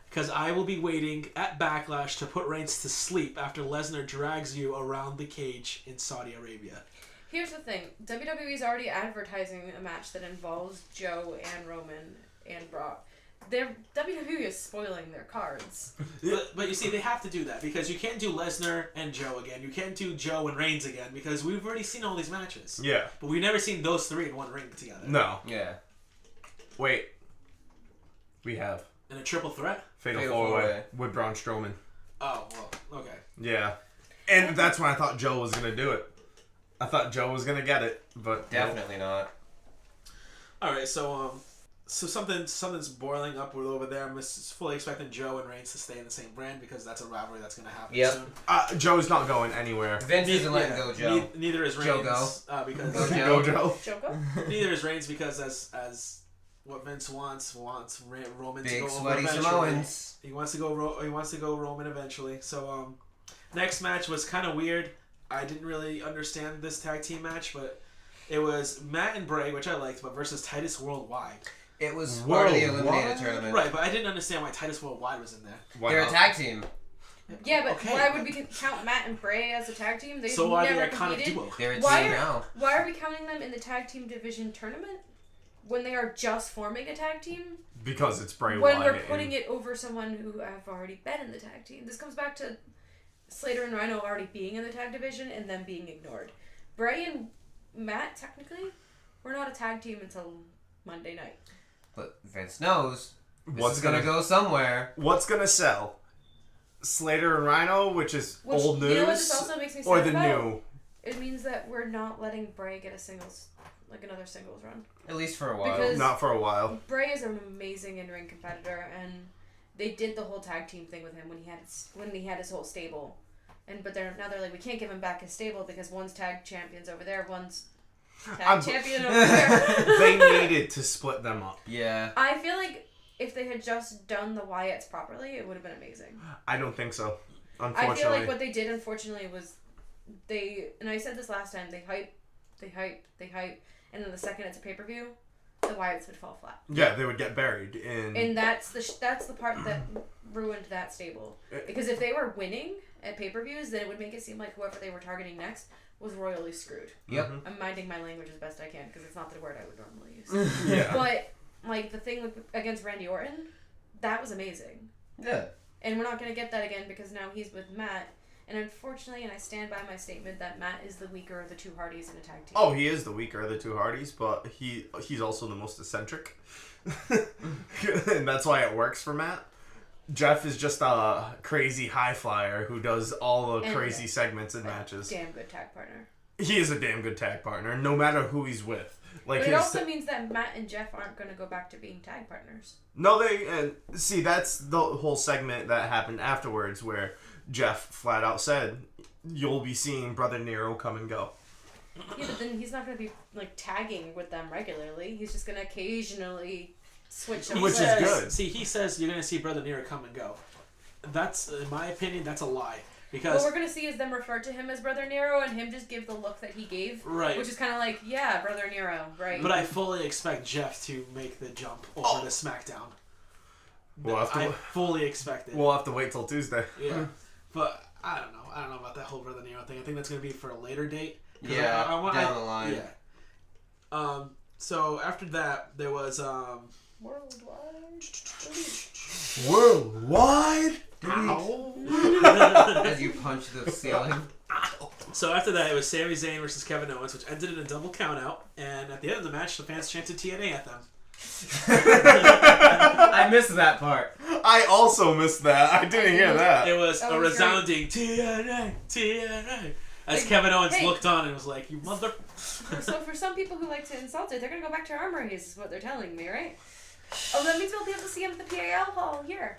Because I will be waiting at Backlash to put Reigns to sleep after Lesnar drags you around the cage in Saudi Arabia. Here's the thing. WWE is already advertising a match that involves Joe and Roman and Brock. WWE is spoiling their cards. But you see, they have to do that because you can't do Lesnar and Joe again. You can't do Joe and Reigns again because we've already seen all these matches. Yeah. But we've never seen those three in one ring together. No. Yeah. Wait. We have In a triple threat? Fatal Fatal 4-Way four-way. with Braun Strowman. Oh, well, okay. Yeah. And that's when I thought Joe was going to do it. I thought Joe was going to get it, but Definitely not. All right, so something's boiling up over there. I'm just fully expecting Joe and Reigns to stay in the same brand because that's a rivalry that's going to happen Yep. soon. Joe's not going anywhere. Vince isn't letting go, Joe. Neither is Joe Reigns. go. Because Go, Go Joe. Joko? neither is Reigns because as what Vince wants Roman to Big go over sweaty eventually. Samoans. He wants to go Roman eventually. So next match was kind of weird. I didn't really understand this tag team match, but it was Matt and Bray, which I liked, but versus Titus Worldwide. It was part of the Whoa, Eliminator what? tournament. Right, but I didn't understand why Titus Worldwide was in there. Why They're not? a tag team. Yeah, but Okay, why but- would we count Matt and Bray as a tag team? They've So are never they a iconic competed. duo? They're a Why team are- now. Why are we counting them in the tag team division tournament when they are just forming a tag team? Because it's Bray When Wyatt. we're putting it over someone who have already been in the tag team. This comes back to Slater and Rhino already being in the tag division and them being ignored. Bray and Matt, technically, we're not a tag team until Monday night. But Vince knows this What's is gonna go somewhere. What's going to sell? Slater and Rhino, which is Which, old news, you know what this also makes me sad or the about? new? It means that we're not letting Bray get another singles run. At least for a while. Because- Not for a while. Bray is an amazing in-ring competitor, and they did the whole tag team thing with him when he had his whole stable, but they're like, we can't give him back his stable because one's tag champions over there, one's tag champion over there. They needed to split them up. Yeah. I feel like if they had just done the Wyatts properly, it would have been amazing. I don't think so. Unfortunately. I feel like what they did, unfortunately, was and I said this last time, they hype, and then the second it's a pay-per-view, the Wyatts would fall flat. Yeah, they would get buried in. And that's the part that ruined that stable. Because if they were winning at pay-per-views, then it would make it seem like whoever they were targeting next was royally screwed. Yep. I'm minding my language as best I can because it's not the word I would normally use. Yeah. But like the thing against Randy Orton, that was amazing. Yeah. And we're not going to get that again because now he's with Matt. And unfortunately, and I stand by my statement that Matt is the weaker of the two Hardys in a tag team. Oh, he is the weaker of the two Hardys, but he's also the most eccentric. And that's why it works for Matt. Jeff is just a crazy high flyer who does all the crazy segments and matches. Damn good tag partner. He is a damn good tag partner, no matter who he's with. Like but it also means that Matt and Jeff aren't going to go back to being tag partners. No, see, that's the whole segment that happened afterwards where Jeff flat out said, "You'll be seeing Brother Nero come and go." Yeah, but then he's not going to be like tagging with them regularly. He's just going to occasionally switch them. Which is good. See, he says you're going to see Brother Nero come and go. That's, in my opinion, that's a lie. Because what we're going to see is them refer to him as Brother Nero and him just give the look that he gave. Right. Which is kind of like, yeah, Brother Nero, right? But I fully expect Jeff to make the jump over to SmackDown. I fully expect it. We'll have to wait till Tuesday. Yeah. But I don't know. I don't know about that whole Brother Nero thing. I think that's going to be for a later date. Yeah, down the line. Yeah. So after that, there was Worldwide. Ow. As you punch the ceiling. So after that, it was Sami Zayn versus Kevin Owens, which ended in a double countout. And at the end of the match, the fans chanted TNA at them. I missed that part. I also missed that. I didn't hear that. It was a resounding TNA, TNA. As Kevin Owens looked on and was like, "You mother." So for some people who like to insult it, they're gonna go back to Armory. Is what they're telling me, right? Oh, that means we'll be able to see him at the PAL hall here.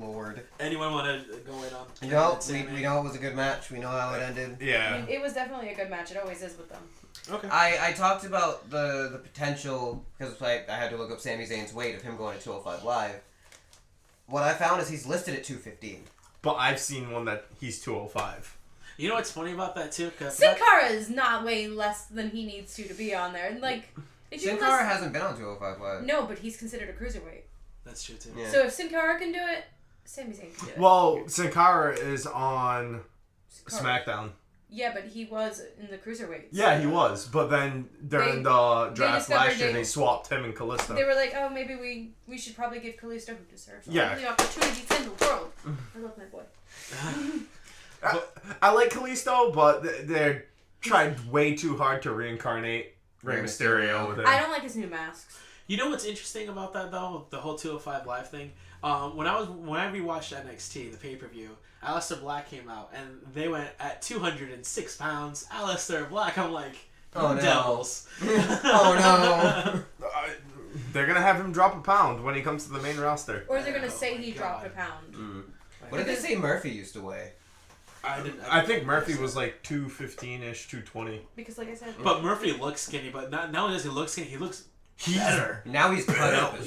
Lord. Anyone want to go in on? You know, we know it was a good match. We know how it ended. Yeah. I mean, it was definitely a good match. It always is with them. Okay. I talked about the potential, because like, I had to look up Sami Zayn's weight of him going to 205 Live. What I found is he's listed at 215. But I've seen one that he's 205. You know what's funny about that too? Sin Cara is not weighing less than he needs to be on there. And like, Sin Cara hasn't been on 205 Live. No, but he's considered a cruiserweight. That's true too. Yeah. So if Sin Cara can do it, Sami Zayn can do it. Well, Sin Cara is on SmackDown. Yeah, but he was in the cruiserweights. Yeah, he was. But then during the draft last year, they swapped him and Kalisto. They were like, oh, maybe we should probably give Kalisto, who deserves all the opportunities in the world. I love my boy. I like Kalisto, but they're trying way too hard to reincarnate Rey Mysterio with him. I don't like his new masks. You know what's interesting about that though? The whole 205 Live thing. When I rewatched NXT, the pay-per-view, Aleister Black came out and they went at 206 pounds. Aleister Black, I'm like, oh no. Devils. Oh no. They're gonna have him drop a pound when he comes to the main roster. Or they're gonna say he dropped a pound. What did they say Murphy used to weigh? I think Murphy was like 215-ish, 220. Because like I said... But Murphy looks skinny, but not only does he look skinny, he looks better. Now he's cut up.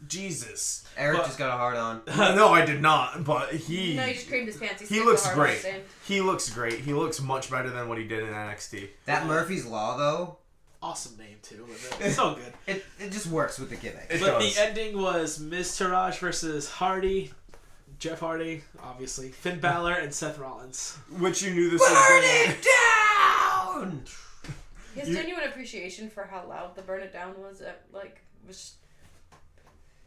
Jesus. Eric just got a hard on. No, I did not, but he... No, he just creamed his pants. He looks great. He looks great. He looks much better than what he did in NXT. That Murphy's Law, though... Awesome name, too. It's so good. It just works with the gimmick. But the ending was Miz Taraj versus Hardy. Jeff Hardy, obviously. Finn Balor and Seth Rollins. Which you knew this was going to... Burn it down! He has genuine appreciation for how loud the Burn It Down was.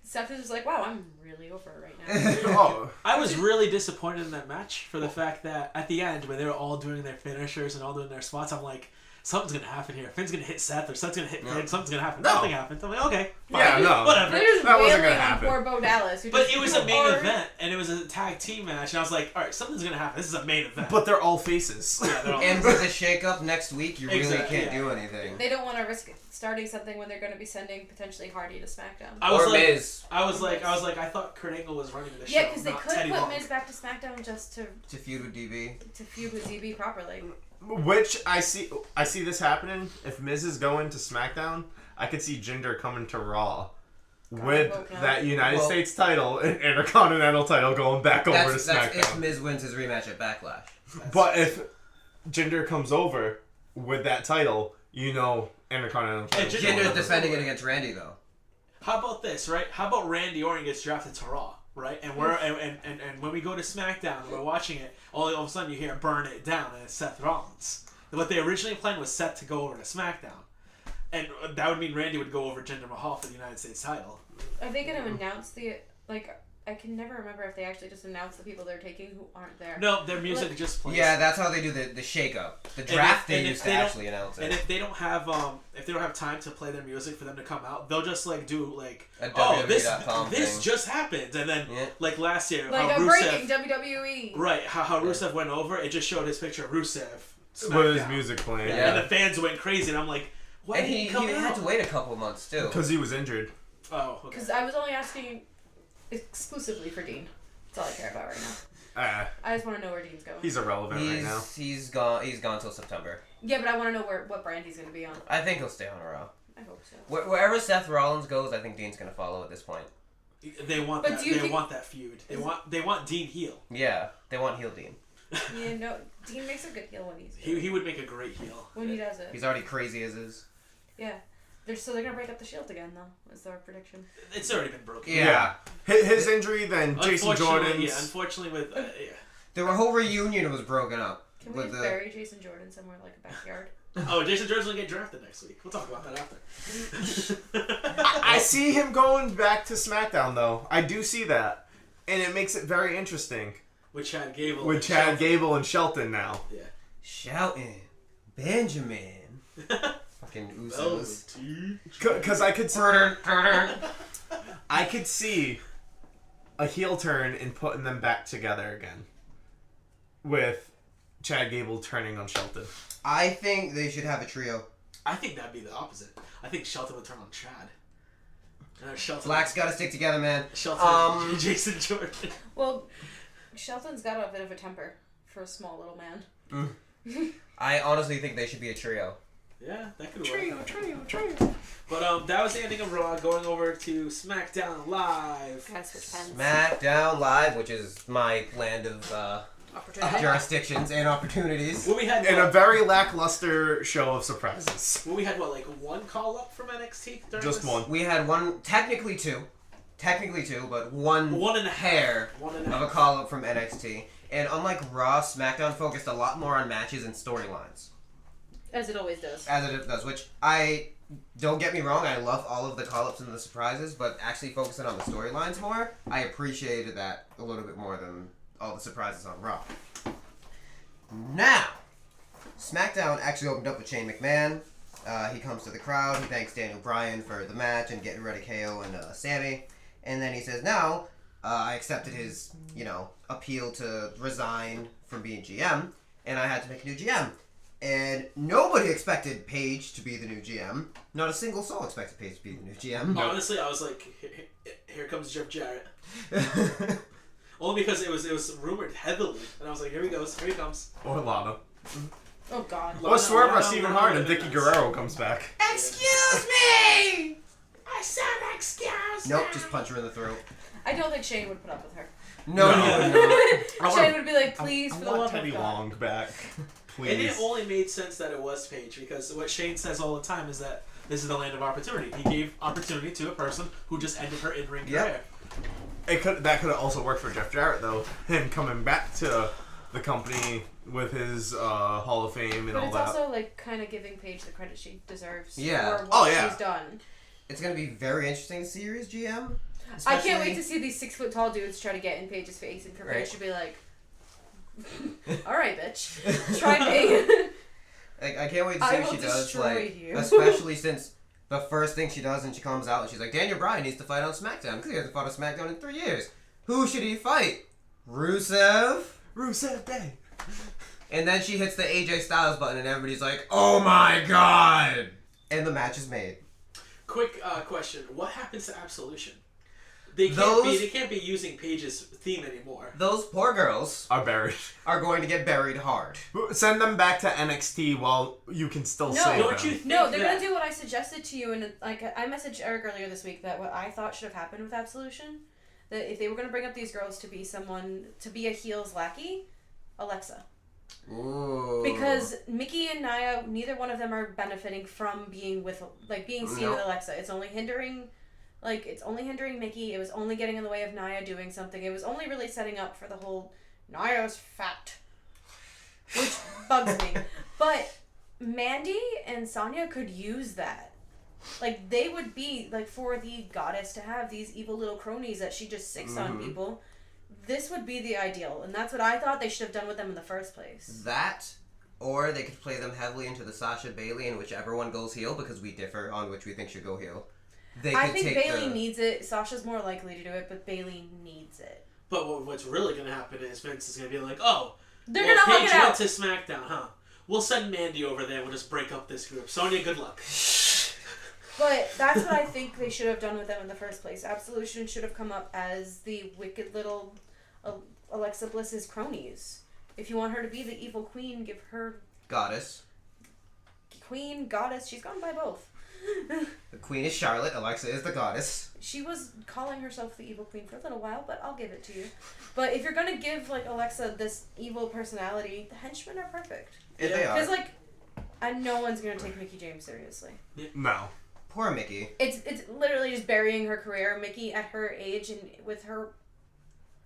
Seth was just like, wow, I'm really over it right now. I was really disappointed in that match for the fact that at the end, when they were all doing their finishers and all doing their spots, I'm like, something's gonna happen here. Finn's gonna hit Seth, or Seth's gonna hit Finn. No. Something's gonna happen. No. Nothing happened. I'm like, okay, fine. Yeah, no. Whatever. They're just That wasn't wailing gonna on happen. poor Bo Dallas. But it was a main event, and it was a tag team match, and I was like, all right, something's gonna happen. This is a main event. But they're all faces. yeah, they're all And with a shake-up next week, you really Exactly, can't yeah. do anything. They don't want to risk starting something when they're going to be sending potentially Hardy to SmackDown. I was Or like, Miz I was like, I thought Kurt Angle was running the show. Yeah, because they not could Teddy put Long. Miz back to SmackDown just to feud with DB. feud with DB properly. Which I see this happening. If Miz is going to SmackDown, I could see Jinder coming to Raw with hope not. that United States title and Intercontinental title going back over to That's SmackDown. if Miz wins his rematch at Backlash. But if Jinder comes over with that title, Intercontinental title. Jinder Jinder's was defending it against Randy, though. How about this, right? How about Randy Orton gets drafted to Raw, right? And we're and when we go to SmackDown and we're watching it, all of a sudden you hear "Burn It Down" and it's Seth Rollins. What they originally planned was Seth to go over to SmackDown, and that would mean Randy would go over Jinder Mahal for the United States title. Are they going to announce the I can never remember if they actually just announce the people they're taking who aren't there. No, their music just plays. Yeah, that's how they do the shake-up. The draft and they if used to they don't- actually announce it. And if they don't have time to play their music for them to come out, they'll just do A this WWE.com this thing. just happened, and then Yeah. last year Like how a Rusev breaking WWE. right how Rusev went over, it just showed his picture of Rusev with his SmackDown. music playing. Yeah. Yeah. And the fans went crazy, and I'm like, why And did he he come had out? to wait a couple months, too. Because he was injured. Oh, okay. Because I was only asking exclusively for Dean. That's all I care about right now. I just want to know where Dean's going. He's irrelevant right now. He's gone till September. Yeah, but I want to know what brand he's going to be on. I think he'll stay on Raw. I hope so. Wherever Seth Rollins goes, I think Dean's gonna follow at this point. They want But that. do you They think- want that feud. They want Dean heel. Yeah, they want heel Dean. Yeah, no, Dean makes a good heel when He would make a great heel. when he does it. He's already crazy as is. Yeah. They're gonna break up the Shield again though. Is their prediction? It's already been broken. Yeah. His injury, then Jason Unfortunately, Jordan's. yeah. Unfortunately, with yeah. The whole reunion was broken up. Can we with just the bury Jason Jordan somewhere like a backyard? Oh, Jason Jordan's gonna get drafted next week. We'll talk about that after. I see him going back to SmackDown, though. I do see that. And it makes it very interesting. With Chad Gable. With Chad Gable and Shelton now. Yeah. shouting Benjamin. Fucking Usos. Because I could see a heel turn in putting them back together again. With Chad Gable turning on Shelton. I think they should have a trio. I think that'd be the opposite. I think Shelton would turn on Chad. Shelton. Black's got to stick together, man. Shelton. Jason Jordan. Well, Shelton's got a bit of a temper for a small little man. I honestly think they should be a trio. Yeah, that could work. Trio. But that was the ending of Raw. Going over to SmackDown Live. Gotta switch pens. SmackDown Live, which is my land of Opportunity. jurisdictions and opportunities. Well, we had And a very lackluster show of surprises. well, we had like one call up from NXT during Just this? one. We had technically two, but one and a hair One and a of a half. call up from NXT. And unlike Raw, SmackDown focused a lot more on matches and storylines, As it always does. as it does. Which don't get me wrong, I love all of the call ups and the surprises, but actually focusing on the storylines more, I appreciated that a little bit more than all the surprises on Raw. Now, SmackDown actually opened up with Shane McMahon. He comes to the crowd. He thanks Daniel Bryan for the match and getting rid of KO and Sammy. And then he says, now, I accepted his, appeal to resign from being GM, and I had to make a new GM. And nobody expected Paige to be the new GM. Not a single soul expected Paige to be the new GM. Honestly, I was like, here comes Jeff Jarrett. Only because it was rumored heavily, and I was like, here he goes, here he comes. Or Lana. Oh God. Or Swerve Lana- by Stephen Lana Hart and would've Vicky been Guerrero comes back. Excuse me! I said excuse Nope, just punch her in the throat. I don't think Shane would put up with her. No, No. he would not. Shane would be like, please, I for the want love Teddy of God. Long back. And it Please. only made sense that it was Paige, because what Shane says all the time is that this is the land of opportunity. He gave opportunity to a person who just ended her in-ring Yep. career. That could have also worked for Jeff Jarrett, though. Him coming back to the company with his Hall of Fame and But all it's that. also like kind of giving Paige the credit she deserves Yeah. for what Oh, yeah. she's done. It's going to be very interesting to see her as GM. I can't especially- wait to see these 6 foot tall dudes try to get in Paige's face, and for Right. Paige to be like, "All right, bitch, try me." Like, I can't wait to see I what will she does. destroy Like, you. especially since the first thing she does, and she comes out and she's like, Daniel Bryan needs to fight on SmackDown because he hasn't fought on SmackDown in 3 years. Who should he fight? Rusev. Rusev Day. And then she hits the AJ Styles button, and everybody's like, "Oh my god!" And the match is made. Quick question: what happens to Absolution? They can't be using Paige's theme anymore. Those poor girls Are buried. are going to get buried hard. Send them back to NXT while you can still No. save Don't them. you think No, they're that... gonna do what I suggested to you, and like I messaged Eric earlier this week that what I thought should have happened with Absolution, that if they were gonna bring up these girls to be a heel's lackey, Alexa. Ooh. Because Mickey and Nia, neither one of them are benefiting from being seen with Alexa. It's only hindering Mickey. It was only getting in the way of Nia doing something. It was only really setting up for the whole Nia's fat, which bugs me. But Mandy and Sonya could use that. Like, they would be, like, for the goddess to have these evil little cronies that she just sicks on people. This would be the ideal, and that's what I thought they should have done with them in the first place. That, or they could play them heavily into the Sasha Bailey, and whichever one goes heel, because we differ on which we think should go heel. I think Bailey needs it. Sasha's more likely to do it, but Bailey needs it. But what's really going to happen is Vince is going to be like, oh, They're gonna hug it Paige went out. to SmackDown, huh? We'll send Mandy over there. We'll just break up this group. Sonya, good luck. But that's what I think they should have done with them in the first place. Absolution should have come up as the wicked little Alexa Bliss's cronies. If you want her to be the evil queen, give her Goddess. queen, goddess. She's gone by both. The queen is Charlotte. Alexa is the goddess. She was calling herself the evil queen for a little while, but I'll give it to you. But if you're gonna give like Alexa this evil personality, the henchmen are perfect. If they are. Because like, no one's gonna take Mickie James seriously. No. Poor Mickey. It's literally just burying her career. Mickey, at her age and with her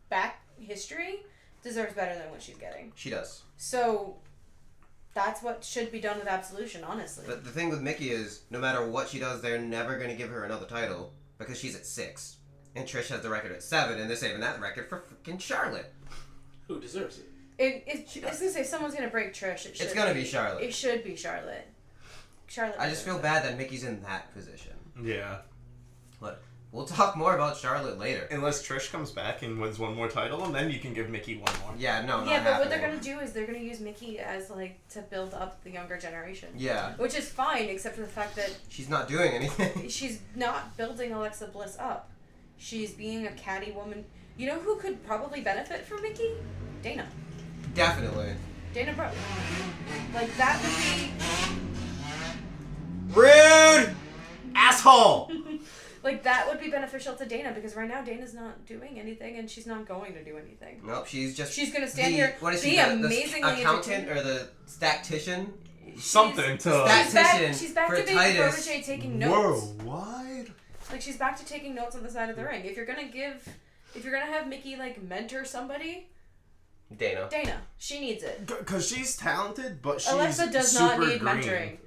back history, deserves better than what she's getting. She does. So that's what should be done with Absolution, honestly. But the thing with Mickey is, no matter what she does, they're never going to give her another title because she's at 6. And Trish has the record at 7, and they're saving that record for freaking Charlotte. Who deserves it? I was gonna say, if someone's gonna break Trish, It's gonna be Charlotte. It should be Charlotte. Charlotte. I just feel bad that Mickey's in that position. Yeah. But we'll talk more about Charlotte later. Unless Trish comes back and wins one more title, and then you can give Mickey one more. Yeah, no, Yeah, not but what they're happening. gonna do is they're gonna use Mickey as like to build up the younger generation. Yeah. Which is fine, except for the fact that She's not doing anything. she's not building Alexa Bliss up. She's being a catty woman. You know who could probably benefit from Mickey? Dana. Definitely. Dana Brooke. Like, that would be... Rude! Asshole! Like, that would be beneficial to Dana, because right now Dana's not doing anything, and she's not going to do anything. Nope, she's just... She's gonna stand here, what is be she, the amazingly accountant entertaining. or the statistician? Something to... She's back for to being Titus. protege taking notes. Worldwide? Like, she's back to taking notes on the side of the ring. If you're gonna have Mickey, like, mentor somebody... Dana. She needs it. Because she's talented, but she's Alexa does super not need green. mentoring.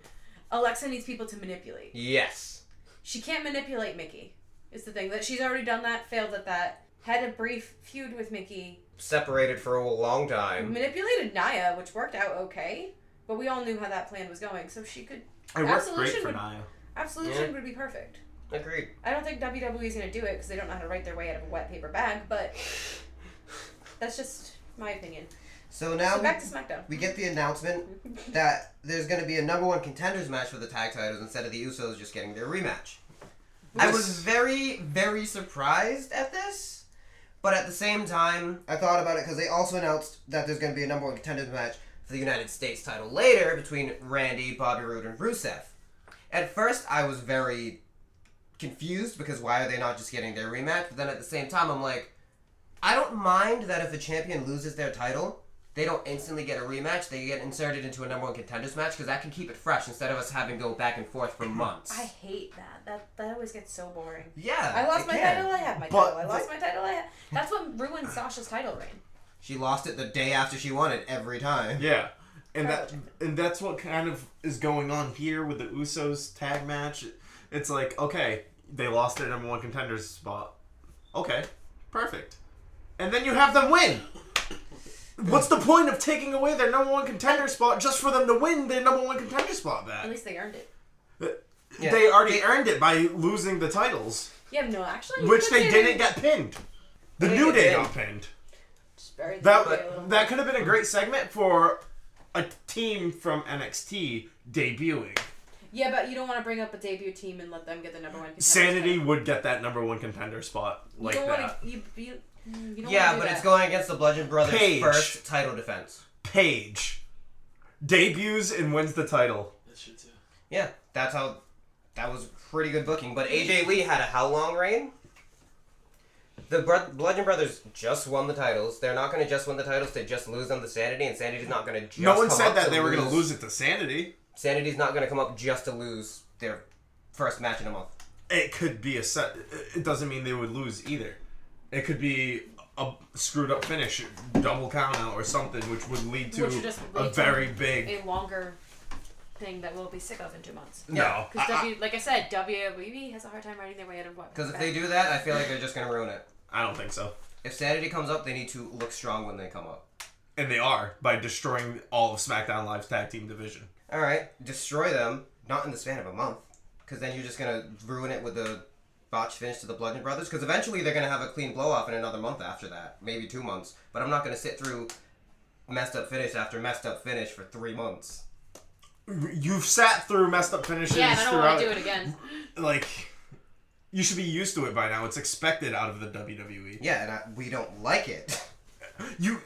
Alexa needs people to manipulate. Yes. She can't manipulate Mickey, is the thing. That she's already done that, failed at that, had a brief feud with Mickey. Separated for a long time. Manipulated Nia, which worked out okay, but we all knew how that plan was going, so she could... It worked great for Nia. Absolution would be perfect. Agreed. I don't think WWE's going to do it, because they don't know how to write their way out of a wet paper bag, but that's just my opinion. So now Back to SmackDown. we get the announcement that there's going to be a number 1 contenders match for the tag titles instead of the Usos just getting their rematch. I was very, very surprised at this, but at the same time, I thought about it because they also announced that there's going to be a number 1 contenders match for the United States title later between Randy, Bobby Roode, and Rusev. At first, I was very confused because why are they not just getting their rematch? But then at the same time, I'm like, I don't mind that if a champion loses their title, they don't instantly get a rematch. They get inserted into a number 1 contenders match because that can keep it fresh instead of us having to go back and forth for months. I hate that. That always gets so boring. Yeah, I lost it my can. title, I have my But title. I lost my title, I have... That's what ruined Sasha's title reign. She lost it the day after she won it every time. Yeah. And that's what kind of is going on here with the Usos tag match. It's like, okay, they lost their number 1 contenders spot. Okay, perfect. And then you have them win. What's the point of taking away their number one contender spot just for them to win their number one contender spot back? At least they earned it. Yeah. They already earned it by losing the titles. Yeah, no, actually. Which they didn't get pinned. The New Day got pinned. Just bury the New Day a little That could have been a great segment for a team from NXT debuting. Yeah, but you don't want to bring up a debut team and let them get the number one contender Sanity spot. would get that number one contender spot like you don't that. Want to, you don't Yeah, want to but do it's that. going against the Bludgeon Brothers' Paige. first title defense. Paige debuts and wins the title. That shit too. Yeah, that was pretty good booking. But AJ Lee had a how long reign? The Bludgeon Brothers just won the titles. They're not going to just win the titles. They just lose them to Sanity, and Sanity's not going to just No one come said up that to they were going to lose it to Sanity. Sanity's not going to come up just to lose their first match in a month. It could be a set. It doesn't mean they would lose either. It could be a screwed up finish, double count out or something, which would lead to Which would just a lead very to big. a longer thing that we'll be sick of in 2 months. No. Because like I said, WWE has a hard time writing their way out of what. Because if they do that, I feel like they're just going to ruin it. I don't think so. If Sanity comes up, they need to look strong when they come up. And they are, by destroying all of SmackDown Live's tag team division. Alright, destroy them, not in the span of a month. Because then you're just going to ruin it with the botch finish to the Bludgeon Brothers. Because eventually they're going to have a clean blow off in another month after that. Maybe 2 months. But I'm not going to sit through messed up finish after messed up finish for 3 months. You've sat through messed up finishes Yeah, and I don't throughout. want to do it again. Like, you should be used to it by now. It's expected out of the WWE. Yeah, and we don't like it. You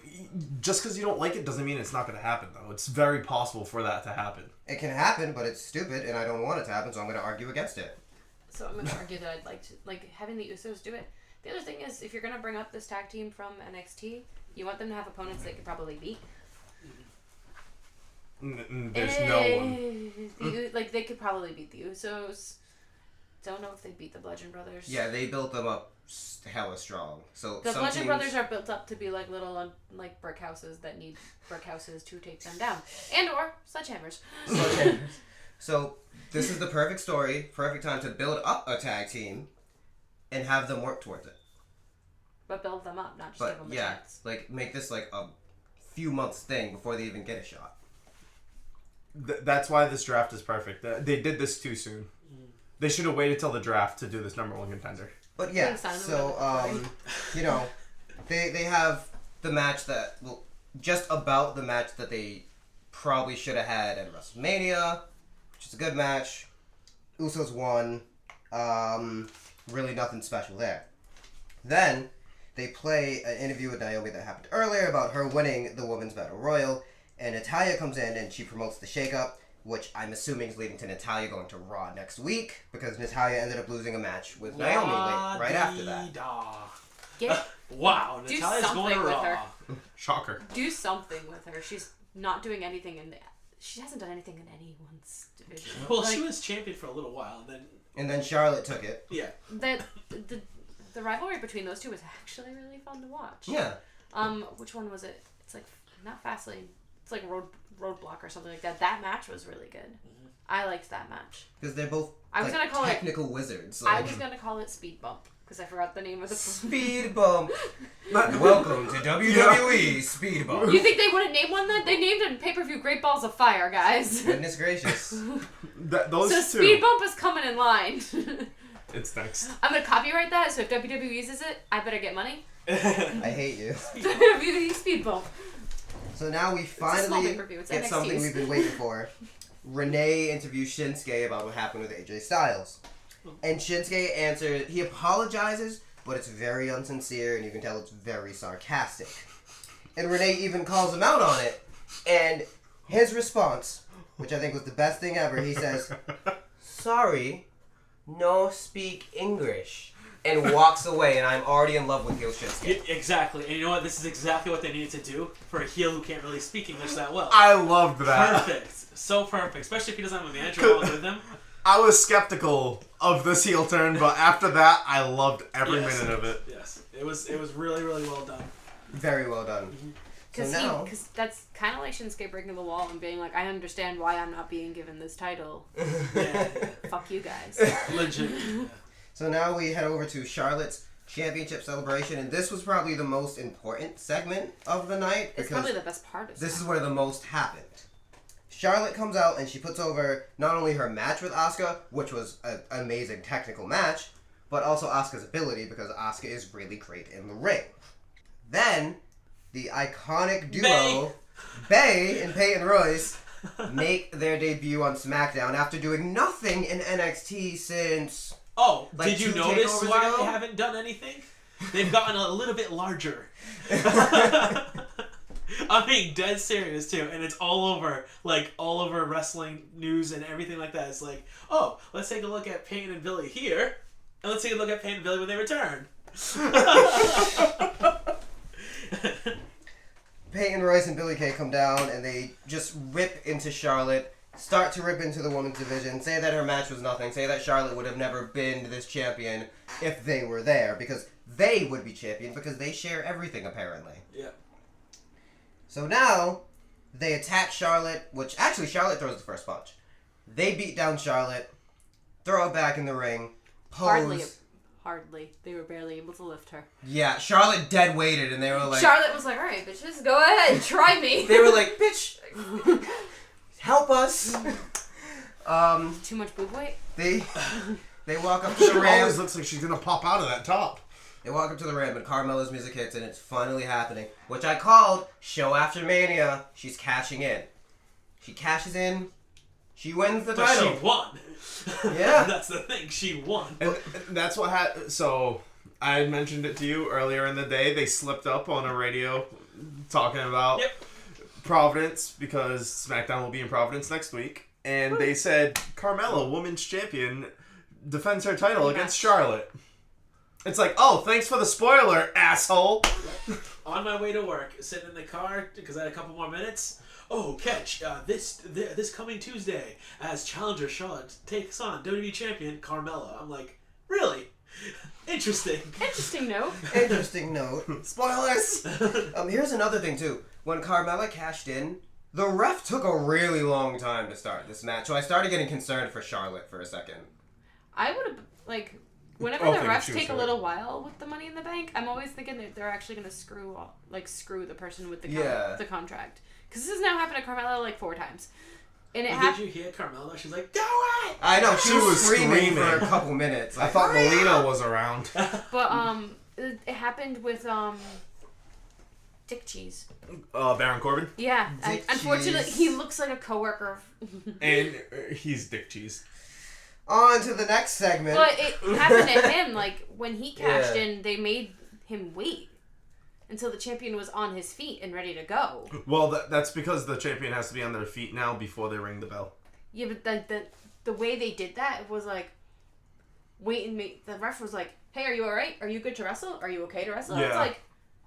just because you don't like it doesn't mean it's not going to happen, though. It's very possible for that to happen. It can happen, but it's stupid, and I don't want it to happen, so I'm going to argue against it. So I'm going to argue that I'd like to, having the Usos do it. The other thing is, if you're going to bring up this tag team from NXT, you want them to have opponents they could probably beat. There's no one. They could probably beat the Usos. Don't know if they beat the Bludgeon Brothers. Yeah, they built them up hella strong. So The some Bludgeon teams, Brothers are built up to be like little, brick houses that need brick houses to take them down. And or sledgehammers. So this is the perfect story, perfect time to build up a tag team and have them work towards it. But build them up, not just But give them a yeah, chance. make this like a few months thing before they even get a shot. That's why this draft is perfect. They did this too soon. They should have waited till the draft to do this number one contender. But yeah, Thanks, Simon. so you know, they have the match that just about the match that they probably should have had at Wrestlemania, which is a good match. Usos won. Really nothing special there. Then they play an interview with Naomi that happened earlier about her winning the Women's Battle Royal, and Natalya comes in and she promotes the shakeup, which I'm assuming is leading to Natalya going to Raw next week, because Natalya ended up losing a match with Naomi right after that. Wow, Do Natalya's something going to with Raw. her. Shocker. Do something with her. She's not doing anything she hasn't done anything in anyone's division. Well, she was champion for a little while, And then Charlotte took it. yeah. The rivalry between those two was actually really fun to watch. Yeah. Which one was it? It's like not Fastlane. It's like Roadblock or something like that. That match was really good. Mm-hmm. I liked that match. Because they're both I was gonna call technical wizards. I was gonna call it Speed Bump because I forgot the name of the Speed Bump. Welcome to WWE Speed Bump. You think they wouldn't name one then? They named it in pay-per-view Great Balls of Fire, guys. Goodness gracious. Those So two. Speed Bump is coming in line. It's next. I'm gonna copyright that, so if WWE uses it, I better get money. I hate you. WWE Speed Bump. So now we a small finally pay-per-view. It's get NXT's. something we've been waiting for. Renee interviews Shinsuke about what happened with AJ Styles. And Shinsuke answered, he apologizes, but it's very unsincere, and you can tell it's very sarcastic. And Renee even calls him out on it. And his response, which I think was the best thing ever, he says, "Sorry, no speak English." And walks away, and I'm already in love with heel Shinsuke. Exactly. And you know what? This is exactly what they needed to do for a heel who can't really speak English that well. I loved that. Perfect. So perfect. Especially if he doesn't have a manager along with him. I was skeptical of this heel turn, but after that, I loved every Yes. minute of it. Yes. It was really, really well done. Very well done. So Because that's kind of like Shinsuke breaking the wall and being like, I understand why I'm not being given this title. Yeah. Fuck you guys. Legit. Yeah. So now we head over to Charlotte's championship celebration, and this was probably the most important segment of the night. It's probably the best part of this is where the most happened. Charlotte comes out and she puts over not only her match with Asuka, which was an amazing technical match, but also Asuka's ability, because Asuka is really great in the ring. Then, the iconic duo, Bay and Peyton Royce, make their debut on SmackDown after doing nothing in NXT since... Oh, like did you 2 notice takeovers why ago? they haven't done anything? They've gotten a little bit larger. I'm being dead serious too, and it's all over wrestling news and everything like that. It's like, oh, let's take a look at Payne and Billy here, and let's take a look at Payne and Billy when they return. Peyton Royce and Billie Kay come down and they just rip into Charlotte, start to rip into the women's division, say that her match was nothing, say that Charlotte would have never been this champion if they were there, because they would be champion because they share everything apparently. Yeah. So now they attack Charlotte, which actually Charlotte throws the first punch. They beat down Charlotte, throw her back in the ring, pose. Hardly. They were barely able to lift her. Yeah, Charlotte dead weighted and they were like... Charlotte was like, alright, bitches, go ahead, try me. They were like, bitch, help us. Too much boob weight? They walk up to the She ramp. always looks like she's gonna pop out of that top. They walk up to the ramp and Carmella's music hits and it's finally happening, which I called show after Mania. She's cashing in. She cashes in. She wins the But title. she won. Yeah. That's the thing. She won. And that's what happened. So, I had mentioned it to you earlier in the day. They slipped up on a radio talking about Providence, because SmackDown will be in Providence next week. And they said, Carmella, women's champion, defends her title against Charlotte. It's like, oh, thanks for the spoiler, asshole. On my way to work, sitting in the car, because I had a couple more minutes. Oh, catch, this coming Tuesday, as challenger Charlotte takes on WWE champion Carmella. I'm like, really? Interesting. Interesting note. Interesting note. Spoilers! Here's another thing, too. When Carmella cashed in, the ref took a really long time to start this match, so I started getting concerned for Charlotte for a second. I would have, like, whenever Oh, the thank refs you, take a sorry. little while with the Money in the Bank, I'm always thinking that they're actually going to screw the person with the the contract. Because this has now happened to Carmella like 4 times. And it Did happened. you hear Carmella? She's like, do it! I know, she was screaming screaming. for a couple minutes. I thought Melina was around. But, it happened with, Dick Cheese. Baron Corbin. Yeah. Dick Unfortunately, Cheese. he looks like a coworker. And he's Dick Cheese. On to the next segment. But it happened to him, like, when he cashed Yeah. in, they made him wait until the champion was on his feet and ready to go. Well, that's because the champion has to be on their feet now before they ring the bell. Yeah, but the way they did that was like, wait and make. The ref was like, "Hey, are you all right? Are you good to wrestle? Are you okay to wrestle?" Yeah. It's like,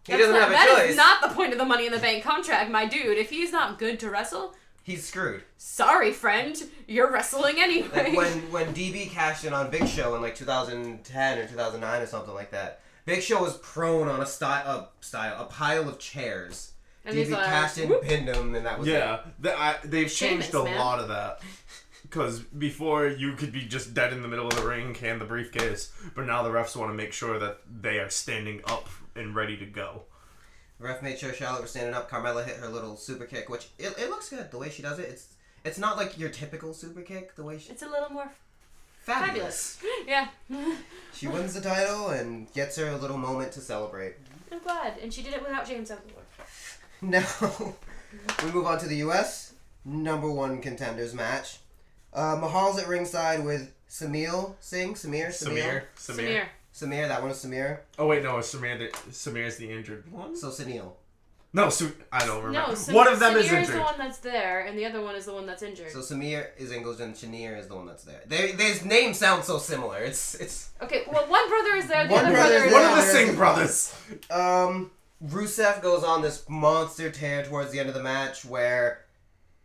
He doesn't have a that choice. is not the point of the Money in the Bank contract, my dude. If he's not good to wrestle, He's screwed. sorry, friend, you're wrestling anyway. Like when DB cashed in on Big Show in like 2010 or 2009 or something like that, Big Show was prone on a pile of chairs. And DB he's like, cashed in, whoop. pinned him, and that was it. Yeah, they've changed Sheamus, a man. lot of that. Because before you could be just dead in the middle of the ring, hand the briefcase, but now the refs want to make sure that they are standing up and ready to go. Ref made sure Charlotte was standing up. Carmella hit her little super kick, which it looks good the way she does it. It's not like your typical super kick the way she. It's a little more Fabulous. yeah. She wins the title and gets her a little moment to celebrate. I'm glad, and she did it without James Ellsworth. Now, we move on to the U.S. #1 contenders match. Mahal's at ringside with Samir Singh. Samir. Samir. That one is Samir. Oh wait, no, Samir's the injured one. So Sunil. No, I don't remember. No, One of them Samir is is the injured. one that's there, and the other one is the one that's injured. So Samir is English and Shanir is the one that's there. Their names sound so similar. It's Okay, well, one brother is there, the One other brother brother is is One there. of the not. Singh brothers. Rusev goes on this monster tear towards the end of the match where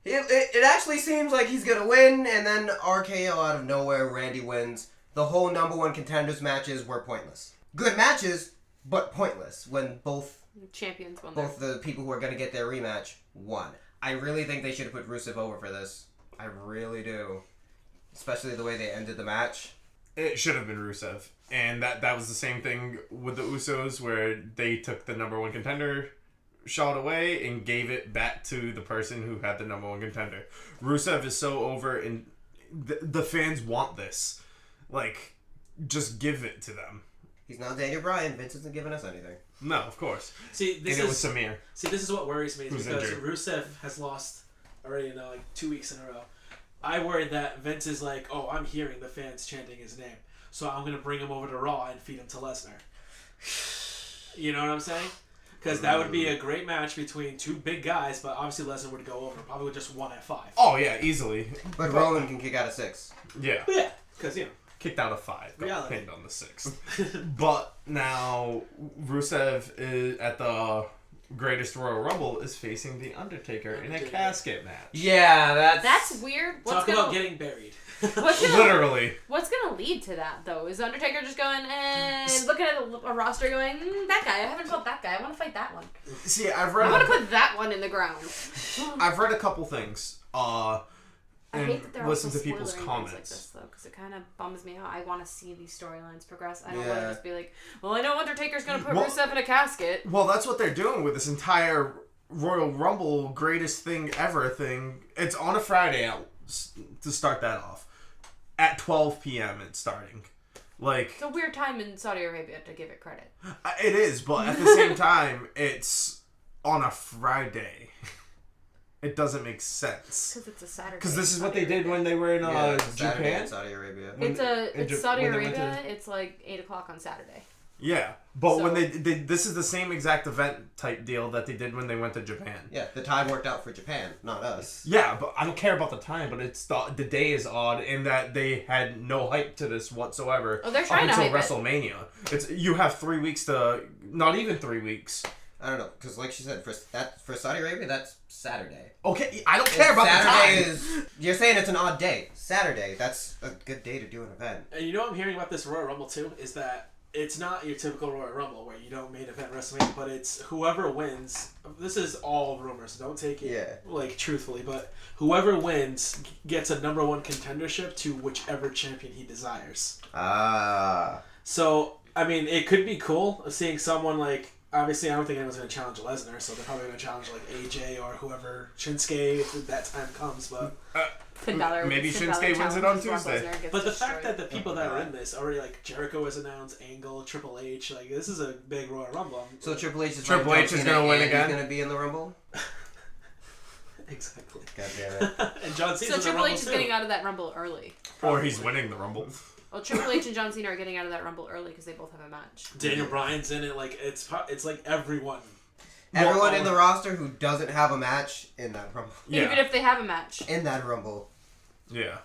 it actually seems like he's gonna win, and then RKO out of nowhere, Randy wins. The whole #1 contenders matches were pointless. Good matches, but pointless when both Champions won there. the people who are gonna get their rematch won. I really think they should have put Rusev over for this. I really do. Especially the way they ended the match. It should have been Rusev. And that was the same thing with the Usos, where they took the number one contender shot away and gave it back to the person who had the number one contender. Rusev is so over, and the fans want this. Like, just give it to them. He's not Daniel Bryan. Vince isn't giving us anything. No, of course. See, It was Samir. See, this is what worries me, is Who's because injured. Rusev has lost already in like 2 weeks in a row. I worry that Vince is like, oh, I'm hearing the fans chanting his name, so I'm going to bring him over to Raw and feed him to Lesnar. You know what I'm saying? Because that would be a great match between two big guys, but obviously Lesnar would go over, probably with just 1 at 5. Oh, yeah, easily. But Roman can kick out of 6. Yeah. But yeah, because, you know. Kicked out of 5. Got Reality. pinned on the 6th. But now, Rusev is at the Greatest Royal Rumble is facing The Undertaker in a casket match. Yeah, That's weird. Talk about getting buried. Literally. What's gonna lead to that though? Is Undertaker just going and looking at a roster going, that guy? I haven't fought that guy. I want to fight that one. See, I I want to put that one in the ground. I've read a couple things. I hate that they're listen also to people's spoiling comments. things like this though, because it kind of bums me out. I want to see these storylines progress. I don't Yeah. want to just be like, well, I know Undertaker's gonna put Well- Rusev in a casket. Well, that's what they're doing with this entire Royal Rumble greatest thing ever thing. It's on a Friday to start that off. At 12 p.m. it's starting. Like, It's a weird time in Saudi Arabia to give it credit. it is, but at the same time, it's on a Friday. It doesn't make sense. Because it's a Saturday. Because this is in what Saudi they did Arabia. when they were in Saturday in Japan. Saudi Arabia. It's Saudi when they went Arabia. to- It's like 8 o'clock on Saturday. Yeah, but So- when they this is the same exact event type deal that they did when they went to Japan. Yeah, the time worked out for Japan, not us. Yeah, but I don't care about the time. But it's the day is odd in that they had no hype to this whatsoever. Oh, they're trying up to until hype it. WrestleMania. It's you have 3 weeks to not even 3 weeks. I don't know, because like she said, for Saudi Arabia, that's Saturday. Okay, I don't care about Saturday the time. You're saying it's an odd day. Saturday, that's a good day to do an event. And you know what I'm hearing about this Royal Rumble too? Is that it's not your typical Royal Rumble where you don't main event WrestleMania, but it's whoever wins. This is all rumors, so don't take it like truthfully, but whoever wins gets a number one contendership to whichever champion he desires. Ah. So, I mean, it could be cool seeing someone like, obviously I don't think anyone's going to challenge Lesnar, so they're probably going to challenge like AJ or whoever, Shinsuke, if that time comes, but... Finn Balor, Maybe Finn Shinsuke Balor wins it on challenges Brock Tuesday. Lesnar, gets But the fact destroyed. that the people that are in this already, like, Jericho was announced, Angle, Triple H, like, this is a big Royal Rumble. So Triple H is Triple H is gonna win again? He's gonna be in the Rumble. Exactly. God damn it. And John Cena's So in the Triple Rumble H is too. getting out of that Rumble early. Or he's winning the Rumble. Well, Triple H and John Cena are getting out of that Rumble early because they both have a match. Daniel Bryan's in it, like, it's like everyone. Everyone in the roster who doesn't have a match in that Rumble. Yeah. Even if they have a match. In that Rumble. Yeah.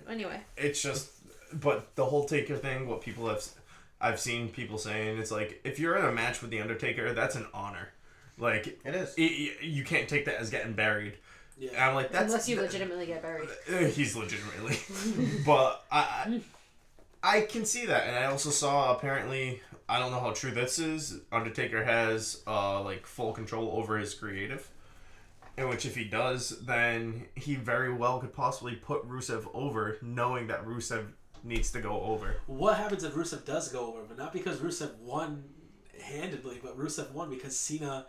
Anyway. It's just, but the whole Taker thing, what people I've seen people saying, it's like, if you're in a match with The Undertaker, that's an honor. Like, It is. you can't take that as getting buried. Yeah. And I'm like, that's... Unless you legitimately get buried. He's legitimately. But I can see that. And I also saw, apparently, I don't know how true this is, Undertaker has, like, full control over his creative. In which, if he does, then he very well could possibly put Rusev over, knowing that Rusev needs to go over. What happens if Rusev does go over? But not because Rusev won handedly, but Rusev won because Cena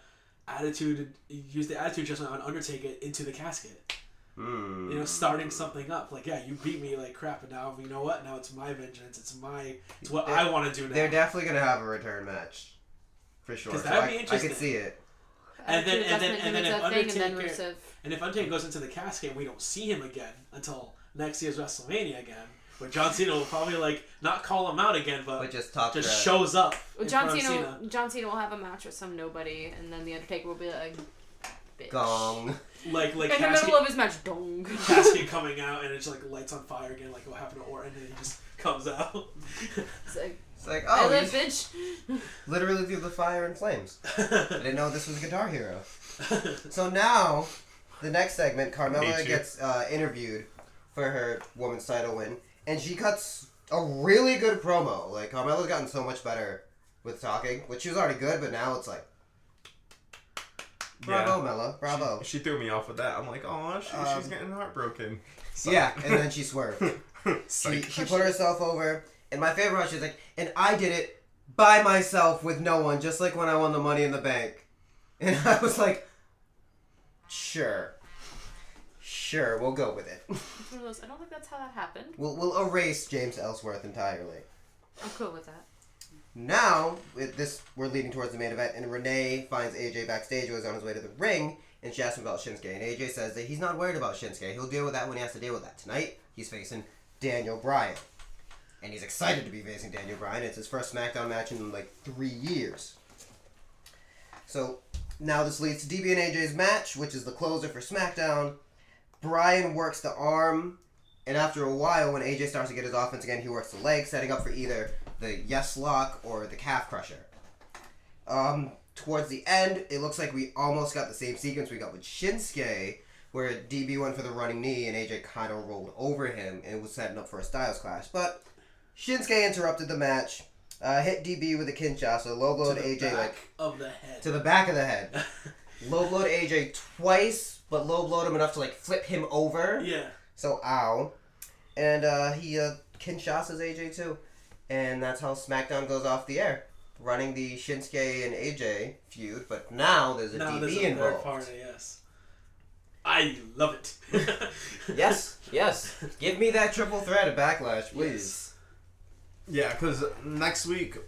used the attitude adjustment on Undertaker into the casket. You know, starting something up. Like, yeah, you beat me like crap, and now, you know what? Now it's my vengeance. It's what I want to do now. They're definitely gonna have a return match. For sure. 'Cause So that'd be I interesting. can see it. And then if Rusev. And if Undertaker goes into the casket and we don't see him again until next year's WrestleMania again, where John Cena will probably like not call him out again, but just talk just crap. shows up. Well, in John front of Cena will have a match with some nobody, and then the Undertaker will be like, bitch. Gong. Like In the casket, middle of his match, dong. casket coming out and it's like lights on fire again, like what happened to Orton, and he just comes out. It's like, It's like, I oh, Uh, live, you bitch. literally through the fire and flames. I didn't know this was a Guitar Hero. So now, the next segment, Carmella Hate you. gets interviewed for her women's title win, and she cuts a really good promo. Like, Carmella's gotten so much better with talking, which she was already good, but now it's like, bravo, Mella, bravo. She threw me off with that. I'm like, oh, she's getting heartbroken. So- Yeah, and then she swerved. She put herself over, and my favorite part, she's like, and I did it by myself with no one, just like when I won the Money in the Bank. And I was like, sure, we'll go with it. It's one of those, I don't think that's how that happened. We'll erase James Ellsworth entirely. I'm cool with that. Now, with this, we're leading towards the main event, and Renee finds AJ backstage who is on his way to the ring, and she asks him about Shinsuke, and AJ says that he's not worried about Shinsuke. He'll deal with that when he has to deal with that. Tonight, he's facing Daniel Bryan. And he's excited to be facing Daniel Bryan. It's his first SmackDown match in like 3 years. So, now this leads to DB and AJ's match, which is the closer for SmackDown. Bryan works the arm, and after a while, when AJ starts to get his offense again, he works the leg, setting up for either the yes lock or the calf crusher. Towards the end, it looks like we almost got the same sequence we got with Shinsuke, where DB went for the running knee and AJ kind of rolled over him and was setting up for a Styles Clash. But Shinsuke interrupted the match, hit DB with a Kinshasa, low blowed AJ like of the head. to the back of the head. Low blowed AJ twice, but low blowed him enough to like flip him over. Yeah. So ow, and he Kinshasas AJ too, and that's how SmackDown goes off the air. Running the Shinsuke and AJ feud, but now there's a DB involved. Party, yes. I love it. Yes. Give me that triple threat of Backlash, please. Yeah, because next week,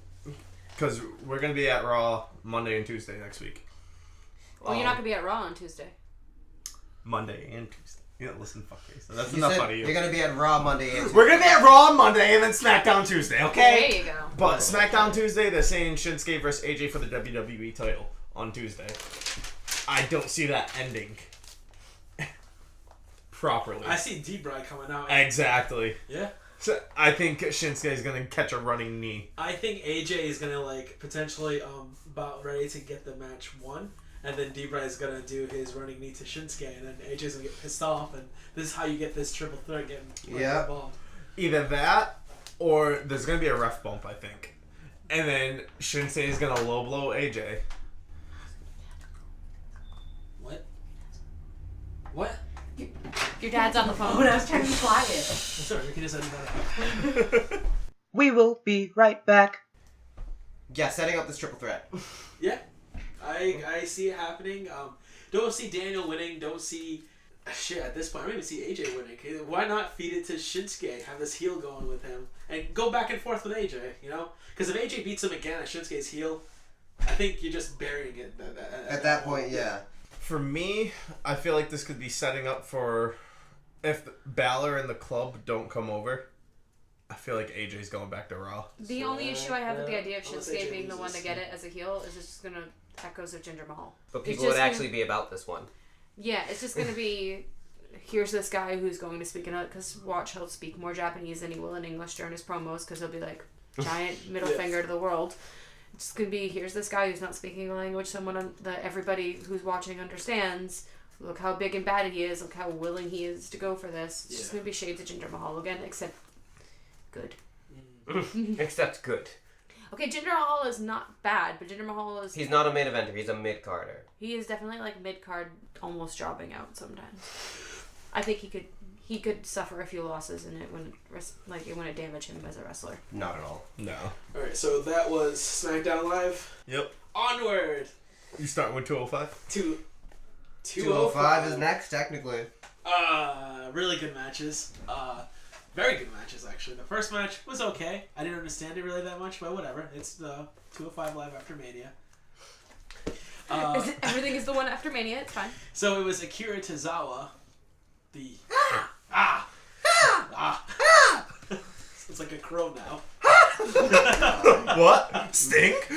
because we're going to be at Raw Monday and Tuesday next week. Well, you're not going to be at Raw on Tuesday. Monday and Tuesday. You don't listen, fuckface. So that's You enough said out of you. you're going to be at Raw Monday and Tuesday. We're going to be at Raw on Monday and then SmackDown Tuesday, okay? There you go. But SmackDown Tuesday, they're saying Shinsuke versus AJ for the WWE title on Tuesday. I don't see that ending properly. I see D-Bry coming out. Exactly. Yeah. So I think Shinsuke is going to catch a running knee. I think AJ is gonna like potentially about ready to get the match won, and then D-Bry is gonna do his running knee to Shinsuke, and then AJ's gonna get pissed off, and this is how you get this triple threat getting involved. Either that, or there's going to be a ref bump, I think. And then Shinsuke is going to low blow AJ. What? Your dad's on the phone. Oh, I was trying to be quiet. Sorry, we can just edit that out. We will be right back. Yeah, setting up this triple threat. Yeah, I see it happening. Don't see Daniel winning. Don't see shit at this point. I don't even see AJ winning. Why not feed it to Shinsuke? Have this heel going with him and go back and forth with AJ. You know, because if AJ beats him again at Shinsuke's heel, I think you're just burying it. At that point, yeah. For me, I feel like this could be setting up for if Balor and the club don't come over. I feel like AJ's going back to Raw. The only issue I have with the idea of Unless Shinsuke AJ being the one loses. to get it as a heel is it's just gonna echoes of Jinder Mahal. But It's people just would actually gonna- be about this one. Yeah, it's just gonna be here's this guy who's going to speak in it because watch he'll speak more Japanese than he will in English during his promos because he'll be like giant middle Yeah. finger to the world. It's just gonna be here's this guy who's not speaking a language someone that everybody who's watching understands. Look how big and bad he is. Look how willing he is to go for this. It's just Yeah. gonna be shades of Jinder Mahal again, except good. Except good. Okay, Jinder Mahal is not bad, but Jinder Mahal is He's not a main eventer. He's a mid-carder. he is definitely like mid card, almost dropping out sometimes. I think he could suffer a few losses and it wouldn't damage him as a wrestler. Not at all. No. All right, so that was SmackDown Live. Yep. Onward You starting with 205? to 205 is next, technically. Really good matches. Very good matches, actually. The first match was okay. I didn't understand it really that much, but whatever. It's the 205 Live after Mania. Everything is the one after Mania. It's fine. So it was Akira Tozawa, the It's like a crow now. What? Stink?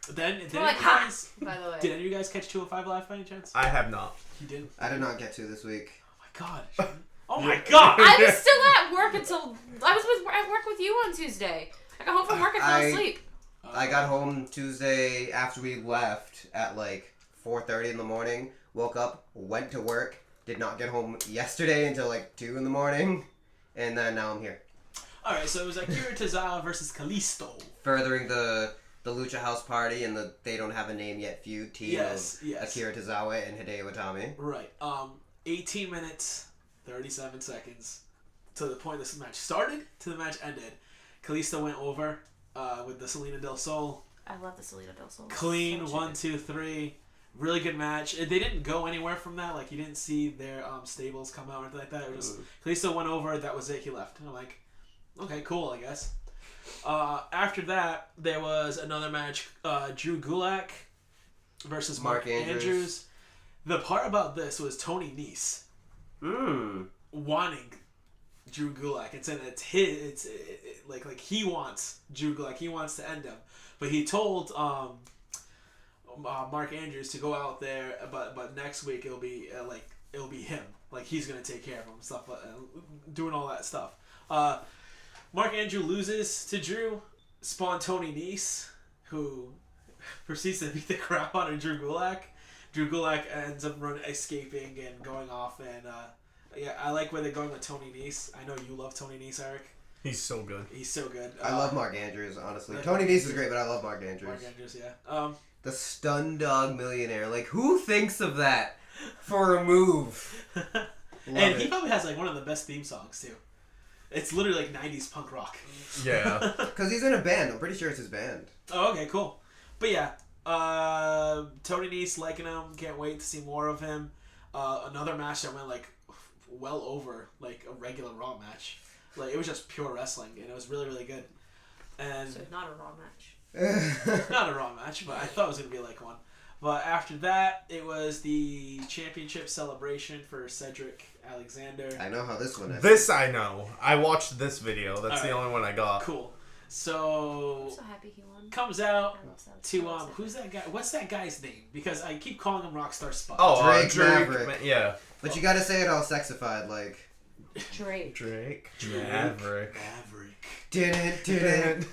Then We're like, you ha! guys, By the way, did any of you guys catch 205 Live by any chance? I have not. You did. I did not get to this week. Oh my god. Oh my god. I was still at work until I was at work with you on Tuesday. I got home from work and fell asleep. I got home Tuesday after we left at like 4:30 in the morning. Woke up, went to work, did not get home yesterday until like 2 in the morning, and then now I'm here. Alright, so it was Akira Tozawa versus Kalisto. Furthering the Lucha House Party and the They Don't Have a Name Yet feud team Yes, of yes. Akira Tozawa and Hideo Itami. Right. 18 minutes. 37 seconds. To the point this match started, to the match ended. Kalisto went over with the Selena Del Sol. I love the Selena Del Sol. Clean, 1, 2, 3. Really good match. They didn't go anywhere from that. Like, you didn't see their stables come out or anything like that. It was Kalisto went over, that was it, he left. And I'm like, okay, cool, I guess. After that, there was another match, Drew Gulak versus Mark Andrews. The part about this was Tony Nese wanting Drew Gulak. It's his. Like he wants Drew Gulak. He wants to end him, but he told Mark Andrews to go out there. But next week it'll be him. Like he's gonna take care of him. Stuff doing all that stuff. Mark Andrews loses to Drew. Spawn Tony Nese, who proceeds to beat the crap out of Drew Gulak. Drew Gulak ends up escaping and going off, and I like where they're going with Tony Nese. I know you love Tony Nese, Eric. He's so good. He's so good. I love Mark Andrews, honestly. Tony Nese is great, but I love Mark Andrews. Mark Andrews, yeah. The Stun Dog Millionaire. Like, who thinks of that for a move? And he probably has like one of the best theme songs too. It's literally like 90s punk rock. Yeah. Because he's in a band. I'm pretty sure it's his band. Oh, okay, cool. But yeah, Tony Nese, liking him. Can't wait to see more of him. Another match that went like well over like a regular Raw match. Like it was just pure wrestling, and it was really, really good. And So not a Raw match. not a Raw match, but I thought it was gonna be like one. But after that, it was the championship celebration for Cedric Alexander. I know how this one is. This I know. I watched this video. That's the Alright. only one I got. Cool. I'm So so happy he won. comes out I love Cedric. to I love who's Cedric. that guy? What's that guy's name? Because I keep calling him Rockstar Spud. Oh, Drake Maverick. Yeah. But you gotta say it all sexified, like... Drake. Drake. Maverick. Maverick. Didn't.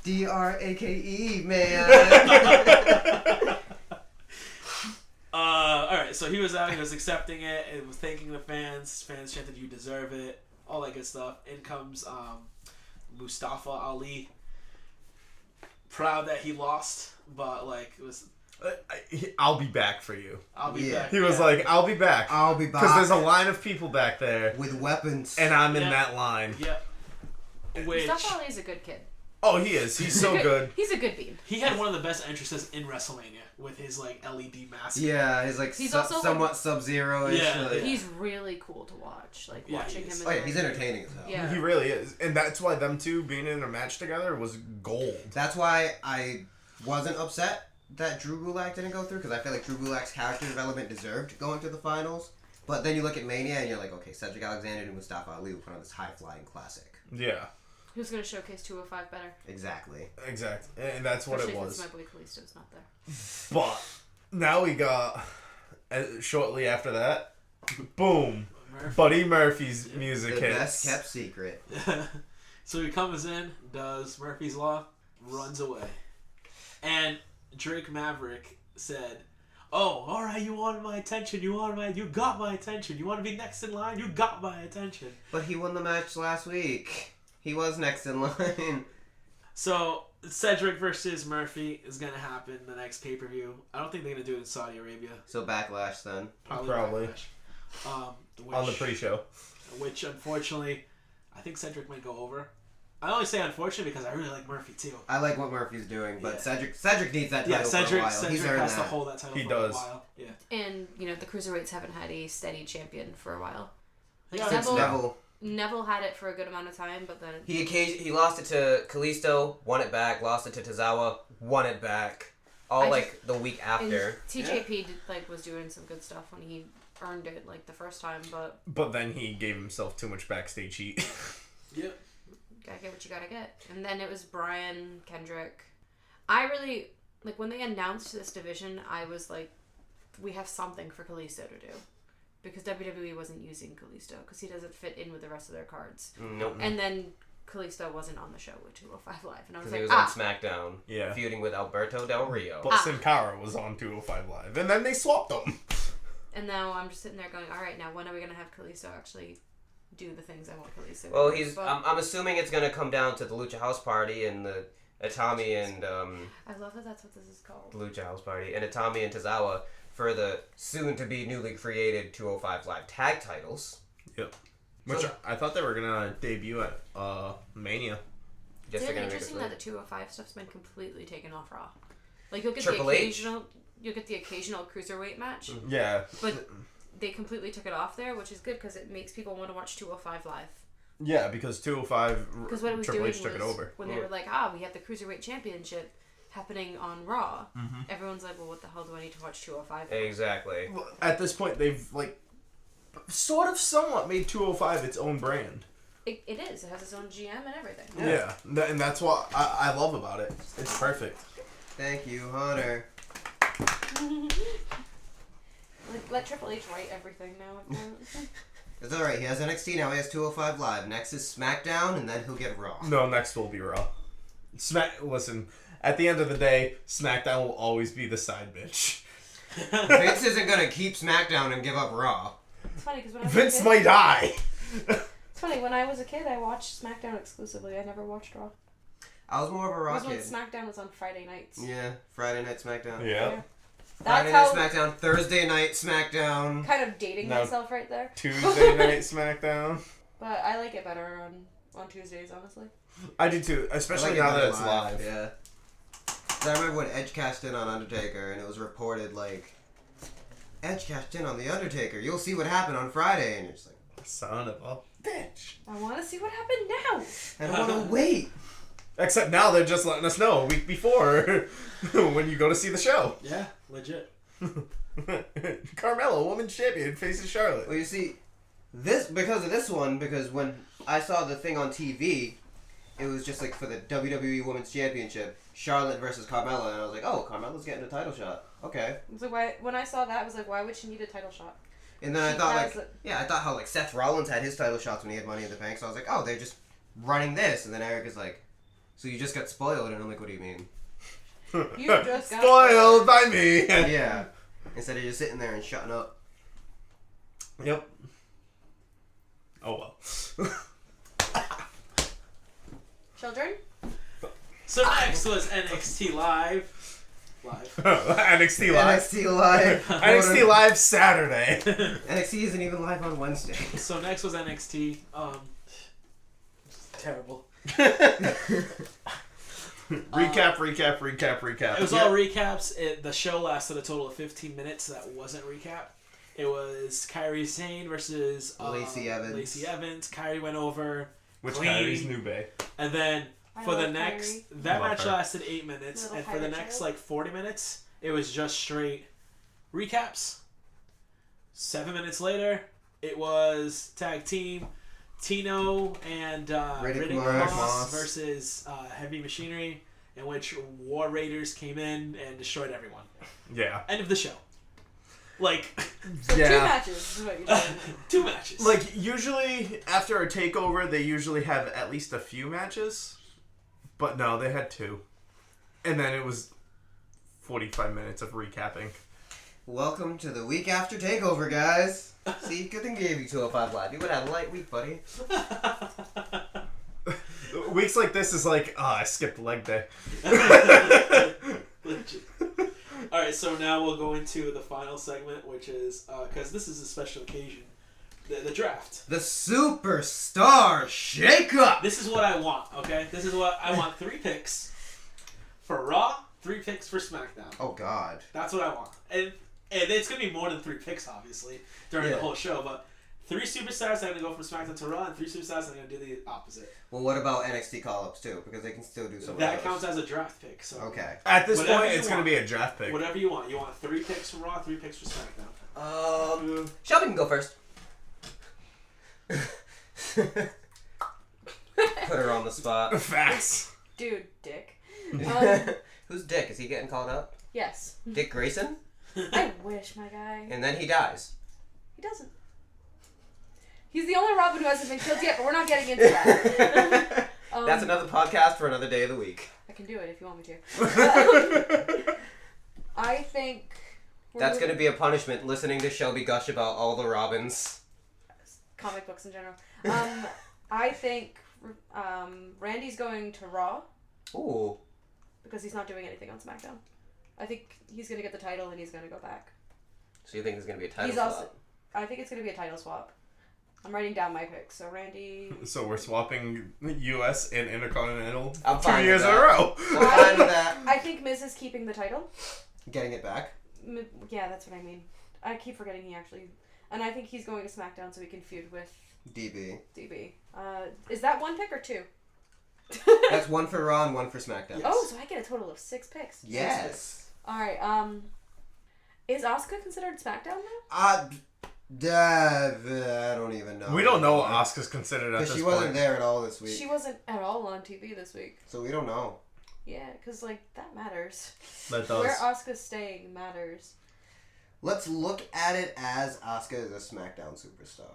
D-R-A-K-E, man. Alright, so he was out, he was accepting it, and was thanking the fans. Fans chanted, "You deserve it," all that good stuff. In comes Mustafa Ali. Proud that he lost, but like it was. I'll be back for you. I'll be Yeah. back. He was like, I'll be back. I'll be back. Because there's a line of people back there, with weapons. and I'm in Yeah. that line. Yep. Which Mustafa Ali is a good kid. Oh, he is. He's so good. He's a good bean. he had one of the best entrances in WrestleMania with his like LED mask. Yeah, he's like He's also, like- somewhat Sub-Zero-ish. Yeah. like- He's really cool to watch. Like Yeah, watching he him. is. In Oh yeah, the he's ring. entertaining as hell. Yeah. He really is. And that's why them two being in a match together was gold. That's why I wasn't upset that Drew Gulak didn't go through, because I feel like Drew Gulak's character development deserved going to the finals. But then you look at Mania and you're like, okay, Cedric Alexander and Mustafa Ali will put on this high-flying classic. Yeah. Who's gonna showcase 205 better? Exactly. Exactly. And that's what Especially it was. since my boy Kalisto's not there. But now we got, shortly after that, boom, Murphy. Buddy Murphy's music The hits. best kept secret. So he comes in, does Murphy's Law, runs away. And Drake Maverick said, "Oh, alright, you wanted my attention, you got my attention. You want to be next in line? You got my attention." But he won the match last week. He was next in line. So, Cedric versus Murphy is going to happen the next pay-per-view. I don't think they're going to do it in Saudi Arabia. So Backlash then. Probably. Backlash. On the pre-show. Which, unfortunately, I think Cedric might go over. I only say unfortunately because I really like Murphy, too. I like what Murphy's doing, but Yeah. Cedric needs that title Yeah, for a Cedric while. He's Cedric earned has to that. hold that title He for does. a while. Yeah. And you know the cruiserweights haven't had a steady champion for a while. Like Yeah, Since Neville had it for a good amount of time, but then He lost it to Kalisto, won it back. Lost it to Tozawa, won it back. All I like the week and after. TJP was doing some good stuff when he earned it like the first time, but But then he gave himself too much backstage heat. Yep. gotta get what you gotta get. And then it was Brian Kendrick. I really like when they announced this division. I was like, we have something for Kalisto to do. Because WWE wasn't using Kalisto because he doesn't fit in with the rest of their cards. Nope. And then Kalisto wasn't on the show with 205 Live, and I was Because like, he was on SmackDown, Yeah. feuding with Alberto Del Rio. But Sin Cara was on 205 Live. And then they swapped them. And now I'm just sitting there going, all right, now when are we gonna have Kalisto actually do the things I want Kalisto? Well, to do? he's. But I'm assuming it's gonna come down to the Lucha House Party and the Itami and I love that that's what this is called. the Lucha House Party and Itami and Tozawa for the soon-to-be newly created 205 Live tag titles. Yep. Which So- I thought they were gonna debut at Mania. Guess It's they're really gonna make it interesting that late. the 205 stuff's been completely taken off Raw. Like you'll get Triple the H. occasional cruiserweight match, Yeah. but they completely took it off there, which is good because it makes people want to watch 205 Live. Yeah, because 205 Because what it was Triple doing H took was it over. when they were like, we have the cruiserweight championship happening on Raw. Everyone's like, well, what the hell do I need to watch 205? for? Exactly. Well, at this point, they've like sort of somewhat made 205 its own brand. It is. It has its own GM and everything. Yeah, and that's what I love about it. It's perfect. Thank you, Hunter. Let Triple H write everything now. It's alright, he has NXT, now he has 205 Live. Next is SmackDown, and then he'll get Raw. No, next will be Raw. Listen, at the end of the day, SmackDown will always be the side bitch. Vince isn't gonna keep SmackDown and give up Raw. It's funny because when I was Vince a kid, might die. It's funny when I was a kid, I watched SmackDown exclusively. I never watched Raw. I was more of a It Raw was when kid. SmackDown was on Friday nights. Yeah, Friday Night SmackDown. Yeah. Friday That's Night how SmackDown, Thursday Night SmackDown. kind of dating No. myself right there. Tuesday night SmackDown. But I like it better on Tuesdays, honestly. I do too, I especially like it now better that it's live. Yeah. 'Cause I remember when Edge cashed in on Undertaker, and it was reported like, Edge cashed in on the Undertaker. You'll see what happened on Friday, and you're just like, Son of a bitch. I want to see what happened now. I don't want to wait. Except now they're just letting us know a week before when you go to see the show. Yeah, legit. Carmella, women's champion, faces Charlotte. Well, you see, because when I saw the thing on TV, it was just like for the WWE Women's Championship, Charlotte versus Carmella, and I was like, oh, Carmella's getting a title shot. Okay. So when I saw that, I was like, why would she need a title shot? And then I She thought has like, I thought how like Seth Rollins had his title shots when he had Money in the Bank, so I was like, oh, they're just running this, and then Eric is like, so you just got spoiled, and I'm like, what do you mean? You just got Spoiled by me. Yeah. Instead of just sitting there and shutting up. Yep. Oh well. Children? So next was NXT Live. NXT Live. NXT Live. NXT Live Saturday. NXT isn't even live on Wednesday. So next was NXT. Terrible. Recap. It was all recaps. The show lasted a total of 15 minutes. That wasn't recap. It was Kairi Sane versus Lacey Evans. Lacey Evans. Kairi went over. Which clean. Kyrie's New Bay. And then I for the love next, Kairi. that Love match her. lasted 8 minutes, Little and for the pirate next child. 40 minutes, it was just straight recaps. 7 minutes later, it was tag team Tino and Riddick Riddick Moss. Moss versus Heavy Machinery, in which War Raiders came in and destroyed everyone. Yeah. End of the show. Like, So 2 matches is what you're doing. 2 matches. Like, usually, after a takeover, they usually have at least a few matches. But no, they had 2. And then it was 45 minutes of recapping. Welcome to the week after TakeOver, guys. See, good thing gave you 205 Live. You would have a light week, buddy. Weeks like this is like, I skipped leg day. Legit. Alright, so now we'll go into the final segment, which is, because this is a special occasion, the draft. The Superstar Shake-Up! This is what I want, okay? This is what I want. 3 picks for Raw, 3 picks for SmackDown. Oh, God. That's what I want. And it's going to be more than 3 picks, obviously, during the whole show, but 3 superstars that are going to go from SmackDown to Raw, and 3 superstars that are going to do the opposite. Well, what about NXT call-ups, too? Because they can still do some of That those. counts as a draft pick, so... Okay. At this Whatever point, you it's going want. to be a draft pick. Whatever you want. You want 3 picks for Raw, 3 picks for SmackDown. Shelby can go first. Put her on the spot. Facts. Dude, dick. Who's Dick? Is he getting called up? Yes. Dick Grayson? I wish, my guy. And then he dies. He doesn't. He's the only Robin who hasn't been killed yet, but we're not getting into that. That's another podcast for another day of the week. I can do it if you want me to. I think... That's going to be a punishment, listening to Shelby gush about all the Robins. Comic books in general. I think Randy's going to Raw Ooh. because he's not doing anything on SmackDown. I think he's going to get the title and he's going to go back. So you think it's gonna be a title He's swap? also. I think it's gonna be a title swap. I'm writing down my picks. So Randy. So we're swapping U.S. and Intercontinental I'm 2 fine years with in a that. row. I'm fine with that. I think Miz is keeping the title. Getting it back. Yeah, that's what I mean. I keep forgetting he actually. And I think he's going to SmackDown so he can feud with DB. DB. Is that one pick or two? That's one for Raw and one for SmackDown. Yes. Oh, so I get a total of 6 picks. Yes. All right. Is Asuka considered SmackDown now? I don't even know. We don't know what Asuka's considered at this Because she point. wasn't there at all this week. She wasn't at all on TV this week. So we don't know. Yeah, because, like, that matters. That does. Where Asuka's staying matters. Let's look at it as Asuka is a SmackDown superstar.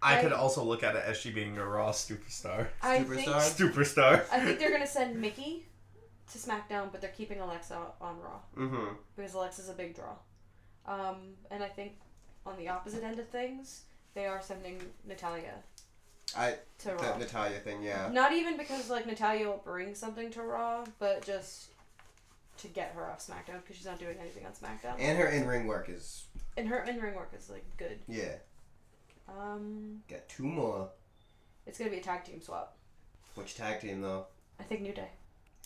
I could also look at it as she being a Raw superstar. I Superstar? Superstar. think they're going to send Mickey to SmackDown, but they're keeping Alexa on Raw. Mm-hmm. Because Alexa's a big draw. And I think on the opposite end of things, they are sending Natalya to Raw. That Natalya thing, yeah. Not even because, like, Natalya will bring something to Raw, but just to get her off SmackDown because she's not doing anything on SmackDown. And her in-ring work is, And her in-ring work is, like, good. yeah. Got 2 more. It's going to be a tag team swap. Which tag team, though? I think New Day.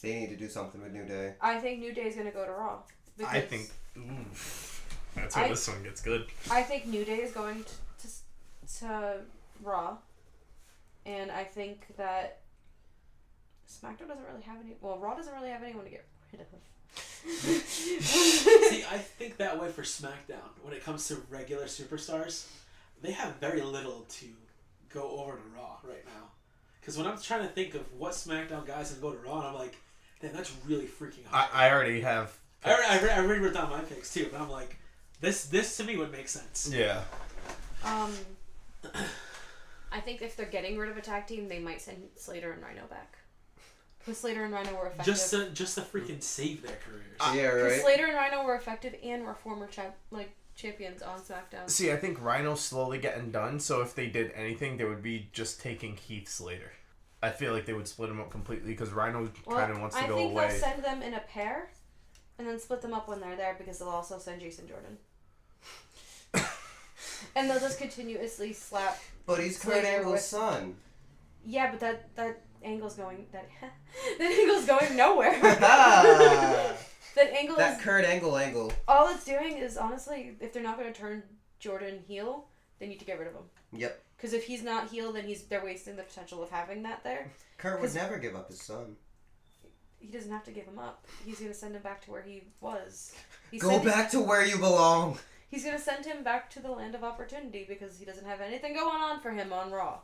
They need to do something with New Day. I think New Day is going to go to Raw. I think. That's where this one gets good. I think New Day is going to Raw. And I think that SmackDown doesn't really have any... Well, Raw doesn't really have anyone to get rid of. See, I think that way for SmackDown. When it comes to regular superstars, they have very little to go over to Raw right now. Because when I'm trying to think of what SmackDown guys can go to Raw, and I'm like, damn, that's really freaking hard. I already have. I already wrote down my picks too, but I'm like, this to me would make sense. Yeah. I think if they're getting rid of a tag team, they might send Slater and Rhino back. Because Slater and Rhino were effective. Just to freaking save their careers. Yeah, Because right? Slater and Rhino were effective and were former champions on SmackDown. See, I think Rhino's slowly getting done, so if they did anything, they would be just taking Heath Slater. I feel like they would split him up completely because Rhino kind of wants to go I think away. they'll send them in a pair and then split them up when they're there because they'll also send Jason Jordan. And they'll just continuously slap. But he's Kurt Slater Angle's with- son. Yeah, but that angle's going that angle's going nowhere. that That angle is Kurt Angle. all it's doing is honestly, if they're not going to turn Jordan heel, they need to get rid of him. Yep. Because if he's not heel, then they're wasting the potential of having that there. Kurt would 'Cause- never give up his son. He doesn't have to give him up. He's going to send him back to where he was. Go back to where you belong. He's going to send him back to the land of opportunity because he doesn't have anything going on for him on Raw.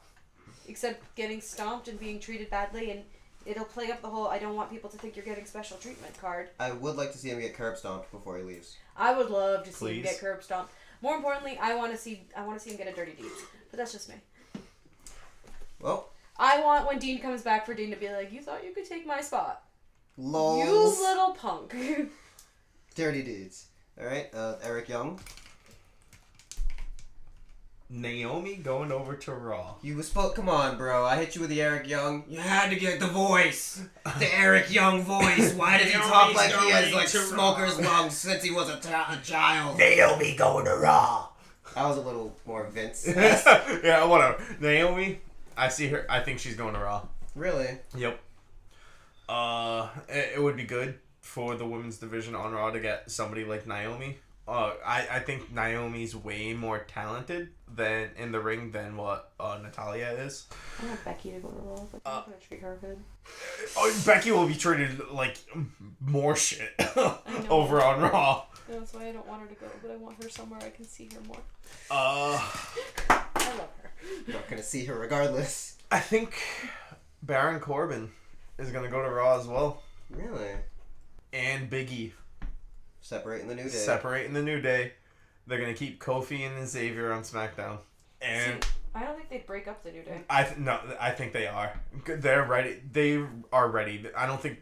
Except getting stomped and being treated badly, and it'll play up the whole I don't want people to think you're getting special treatment card. I would like to see him get curb stomped before he leaves. I would love to see him Please. get curb stomped. More importantly, I want to see him get a dirty deed. But that's just me. Well, I want when Dean comes back for Dean to be like, you thought you could take my spot. lols. You little punk. Dirty deeds. Alright, Eric Young. Naomi going over to Raw. You was come on, bro. I hit you with the Eric Young. You had to get the voice. The Eric Young voice. Why does he talk like he has like smoker's lungs since he was a child? Naomi going to Raw. That was a little more Vince. Yeah, whatever. Naomi, I see her. I think she's going to Raw. Really? Yep. It would be good for the women's division on Raw to get somebody like Naomi. I think Naomi's way more talented than in the ring than what Natalya is. I want Becky to go to Raw, but I'm going to treat her good. Becky will be treated like more shit know. over on Raw. That's why I don't want her to go, but I want her somewhere I can see her more. I I love her. Not gonna see her regardless. think Baron Corbin is gonna go to Raw as well, Really? and Big E. Separating the New Day. Separating the New Day. They're gonna keep Kofi and Xavier on SmackDown. And See, I don't think they'd break up the New Day. I think they are. They're ready. They are ready. I don't think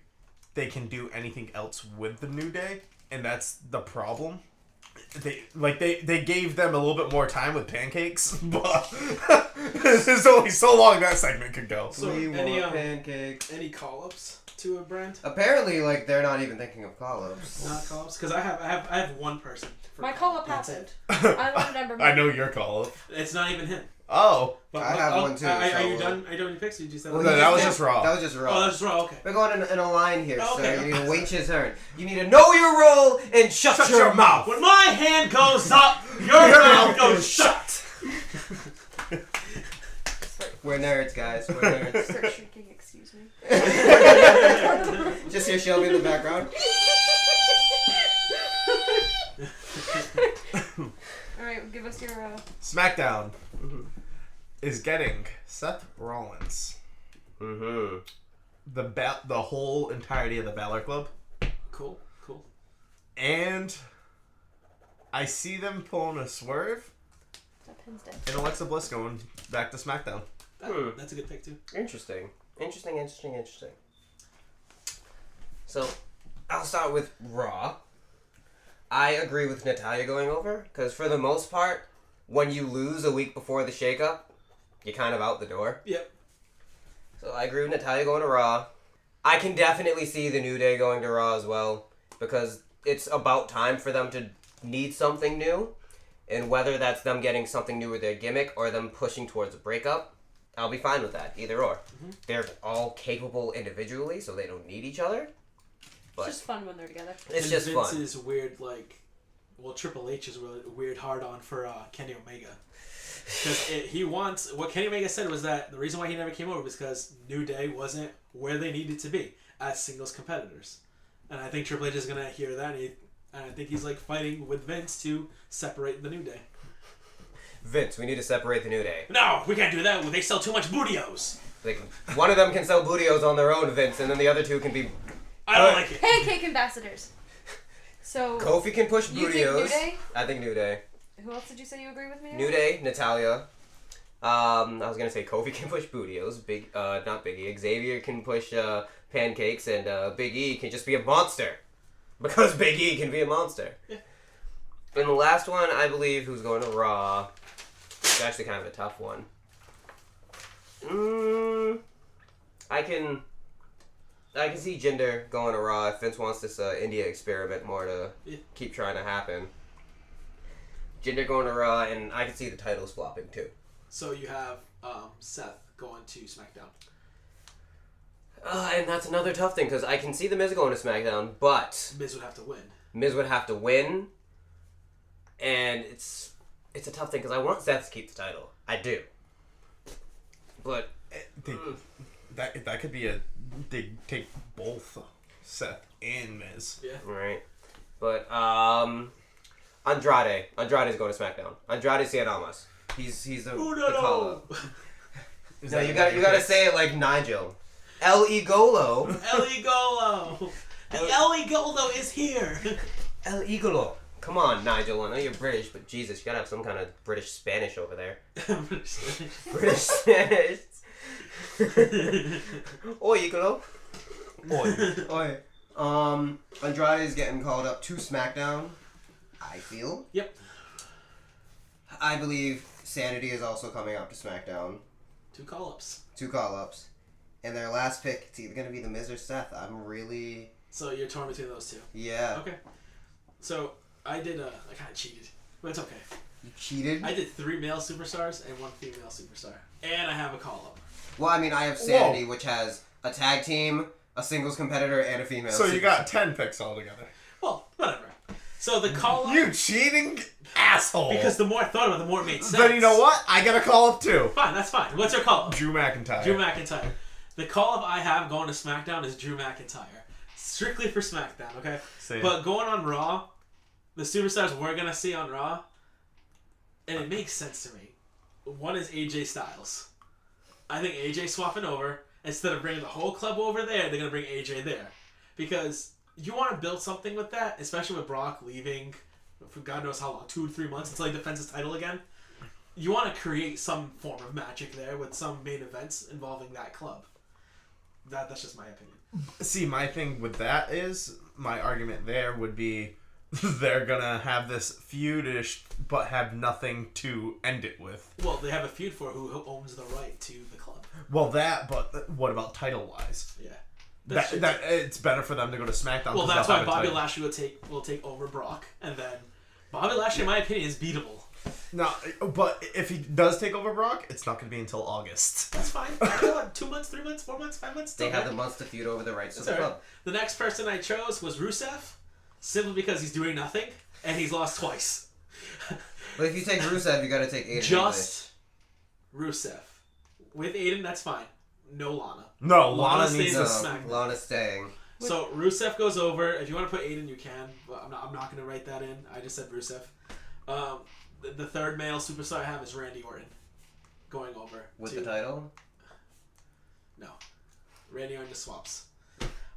they can do anything else with the New Day, and that's the problem. They gave them a little bit more time with pancakes, but there's only so long that segment could go. So we any want pancakes. any call-ups to a brand? Apparently, like they're not even thinking of call-ups. Not call-ups, because I have one person. For My call-up That's happened. it. I wanted Ember Moon. I know your call. It's not even him. Oh, But I have one too, Are so, you done? Are you done with your picks? Or you just Well, that was just Raw. That was just Raw. Oh, that's Raw. Okay. We're going in a line here, Oh, sir. okay. You need to wait your turn. You need to know your role and shut your mouth. When my hand goes up, your mouth goes shut. We're nerds, guys. We're nerds. Start shrieking, excuse me. Just hear Shelby in the background. Alright, give us your, SmackDown is getting Seth Rollins. Mm-hmm. The whole entirety of the Balor Club. Cool. And I see them pulling a swerve that pin's dead. and Alexa Bliss going back to SmackDown. That's a good pick too. Interesting. So, I'll start with Raw. I agree with Natalya going over, because for the most part, when you lose a week before the shakeup, you're kind of out the door. Yep. So I agree with Natalya going to Raw. I can definitely see the New Day going to Raw as well, because it's about time for them to need something new, and whether that's them getting something new with their gimmick or them pushing towards a breakup, I'll be fine with that, either or. Mm-hmm. They're all capable individually, so they don't need each other. It's But just fun when they're together. it's And just fun. Vince's weird, Triple H is really weird hard on for Kenny Omega. Because he wants, what Kenny Omega said was that the reason why he never came over was because New Day wasn't where they needed to be as singles competitors. And I think Triple H is going to hear that, and I think he's fighting with Vince to separate the New Day. Vince, we need to separate the New Day. No, we can't do that. They sell too much bootios. Like, one of them can sell bootios on their own, Vince, and then the other two can be... I don't like it. Pancake ambassadors. So, Kofi can push you bootios. think New Day? I think New Day. Who else did you say you agree with me on? New Day, Natalya. I was gonna say Kofi can push bootios. Not Biggie. Xavier can push pancakes, and Big E can just be a monster, because Big E can be a monster. Yeah. And the last one, I believe, who's going to Raw. It's actually kind of a tough one. I can see Jinder going to Raw if Vince wants this India experiment more to keep trying to happen. Jinder going to Raw, and I can see the titles flopping too. So you have Seth going to SmackDown. And that's another tough thing, because I can see the Miz going to SmackDown, but Miz would have to win. Miz would have to win, and it's a tough thing, because I want Seth to keep the title. I do. But... That could be they take both Seth and Miz. Yeah. Right. But, Andrade's going to SmackDown. Andrade Cien Almas. He's the call-up. No, you gotta say it like Nigel. El Igolo. El Igolo. The El Igolo is here. El Igolo. Come on, Nigel. I know you're British, but Jesus, you gotta have some kind of British Spanish over there. British Spanish. Oi, Igolo. Oi. Andrade is getting called up to SmackDown, I feel. Yep. I believe Sanity is also coming up to SmackDown. 2 call-ups. 2 call-ups. And their last pick, it's either going to be The Miz or Seth. I'm really... So you're torn between those 2. Yeah. Okay. So I did I kind of cheated, but it's okay. You cheated? I did 3 male superstars and 1 female superstar, and I have a call-up. Well, I mean, I have Sanity, which has a tag team, a singles competitor, and a female. So you got 10 picks altogether. Well, whatever. So the call-up... You cheating asshole. Because the more I thought about it, the more it made sense. Then you know what? I got a call up too. Fine, that's fine. What's your call-up? Drew McIntyre. Drew McIntyre. The call-up I have going to SmackDown is Drew McIntyre. Strictly for SmackDown, okay? See. But going on Raw, the superstars we're going to see on Raw, and it makes sense to me. One is AJ Styles. I think AJ swapping over, instead of bringing the whole club over there, they're going to bring AJ there. Because you want to build something with that, especially with Brock leaving for God knows how long, 2 or 3 months until he defends his title again. You want to create some form of magic there with some main events involving that club. That's just my opinion. See, my thing with that is, my argument there would be, they're gonna have this feudish, but have nothing to end it with. Well, they have a feud for who owns the right to the club. Well, but what about title-wise? Yeah. That it's better for them to go to SmackDown. Well, that's why Bobby Lashley will take over Brock, and then Bobby Lashley, in my opinion, is beatable. No, but if he does take over Brock, it's not going to be until August. That's fine. 2 months, 3 months, 4 months, 5 months. They have the months to feud over the rights to That's the all right. club. The next person I chose was Rusev, simply because he's doing nothing and he's lost twice. But if you take Rusev, you got to take Aiden. Just Rusev. With Aiden, that's fine. No Lana. No, Lana Lana stays needs with to... SmackDown. Lana's staying. So Rusev goes over. If you want to put Aiden, you can. But I'm not going to write that in. I just said Rusev. The third male superstar I have is Randy Orton. Going over. With the title? No. Randy Orton just swaps.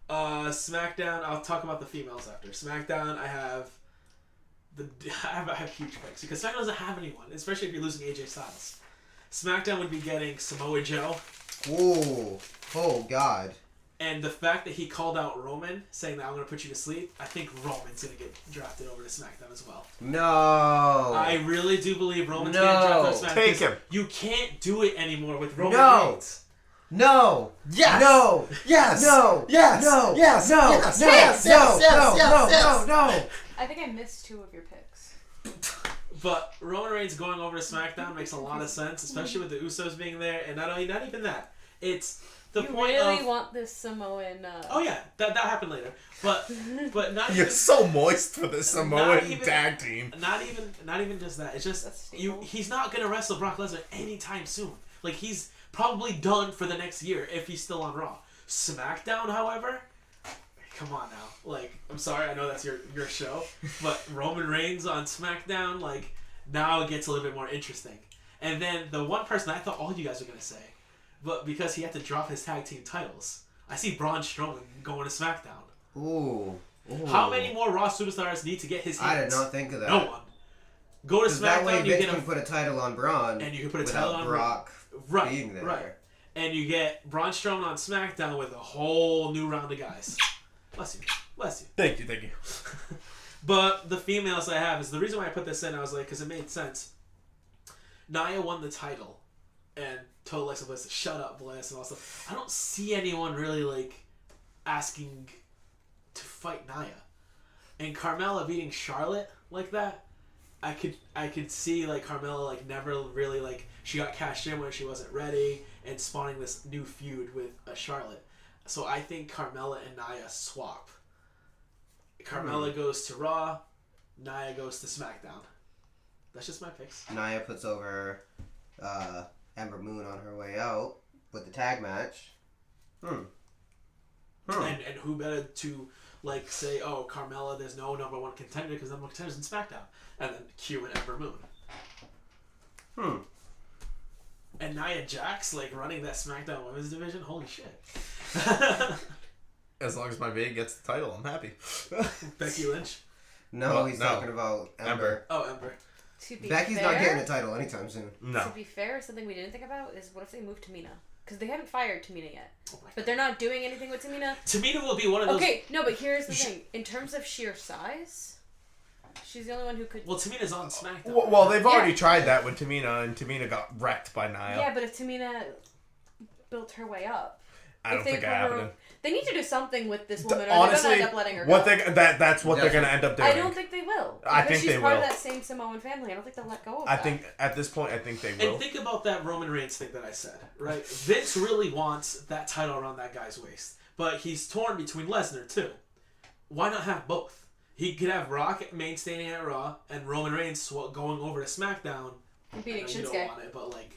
SmackDown, I'll talk about the females after. SmackDown, I have huge picks. Because SmackDown doesn't have anyone. Especially if you're losing AJ Styles. SmackDown would be getting Samoa Joe. Ooh. Oh, God. And the fact that he called out Roman, saying that I'm going to put you to sleep, I think Roman's going to get drafted over to SmackDown as well. No. I really do believe Roman's getting drafted to SmackDown. Take him. You can't do it anymore with Roman Reigns. No. Yes. No. Yes. No. Yes. No. Yes. No. Yes. No. Yes. No. Yes. No. Yes. No. Yes. No. No. I think I missed 2 of your picks. But Roman Reigns going over to SmackDown makes a lot of sense, especially with the Usos being there. And not even that. It's the you point really of... want this Samoan... Oh yeah, that happened later. But not You're even... so moist for this Samoan even- tag team. Not even just that. It's just he's not gonna wrestle Brock Lesnar anytime soon. Like he's probably done for the next year if he's still on Raw. SmackDown, however, come on now. Like I'm sorry, I know that's your show, but Roman Reigns on SmackDown, like now it gets a little bit more interesting. And then the one person I thought all you guys were gonna say, but because he had to drop his tag team titles, I see Braun Strowman going to SmackDown. Ooh. How many more Raw superstars need to get his hands? I did not think of that. No one. Go to SmackDown, That way you Vince get can put a title on Braun. and you can put a without title on Brock being there. Right. And you get Braun Strowman on SmackDown with a whole new round of guys. Bless you. Bless you. Thank you. But the females I have is the reason why I put this in. I was like, because it made sense. Nia won the title, and told Alexa Bliss to shut up, Bliss, and all stuff. I don't see anyone really like asking to fight Nia, and Carmella beating Charlotte like that. I could see like Carmella like never really like she got cashed in when she wasn't ready and spawning this new feud with Charlotte. So I think Carmella and Nia swap. Carmella goes to Raw, Nia goes to SmackDown. That's just my picks. Nia puts over Ember Moon on her way out with the tag match. And who better to like say, oh, Carmella, there's no number one contender because number one contender's in SmackDown, and then Q and Ember Moon. And Nia Jax like running that SmackDown Women's division. Holy shit! As long as my babe gets the title, I'm happy. Becky Lynch. No, he's talking about Ember. Oh, Ember. To be Becky's fair, not getting a title anytime soon. No. To be fair, something we didn't think about is what if they move Tamina? Because they haven't fired Tamina yet. Oh my But they're not doing anything with Tamina. Tamina will be one of those. Okay, no, but here's the thing. In terms of sheer size, she's the only one who could... Well, Tamina's on SmackDown. Well, they've already tried that with Tamina, and Tamina got wrecked by Nia. Yeah, but if Tamina built her way up... I don't think it happened. They need to do something with this woman, or Honestly, they're gonna end up letting her go. That's what they're gonna end up doing. I don't think they will. I Because think she's they part will. of that same Samoan family. I don't think they'll let go of I that. think at this point, I think they will. And think about that Roman Reigns thing that I said, right? Vince really wants that title around that guy's waist, but he's torn between Lesnar too. Why not have both? He could have Rock maintaining at Raw and Roman Reigns going over to SmackDown. Beating I know you Shinsuke. don't want it, but like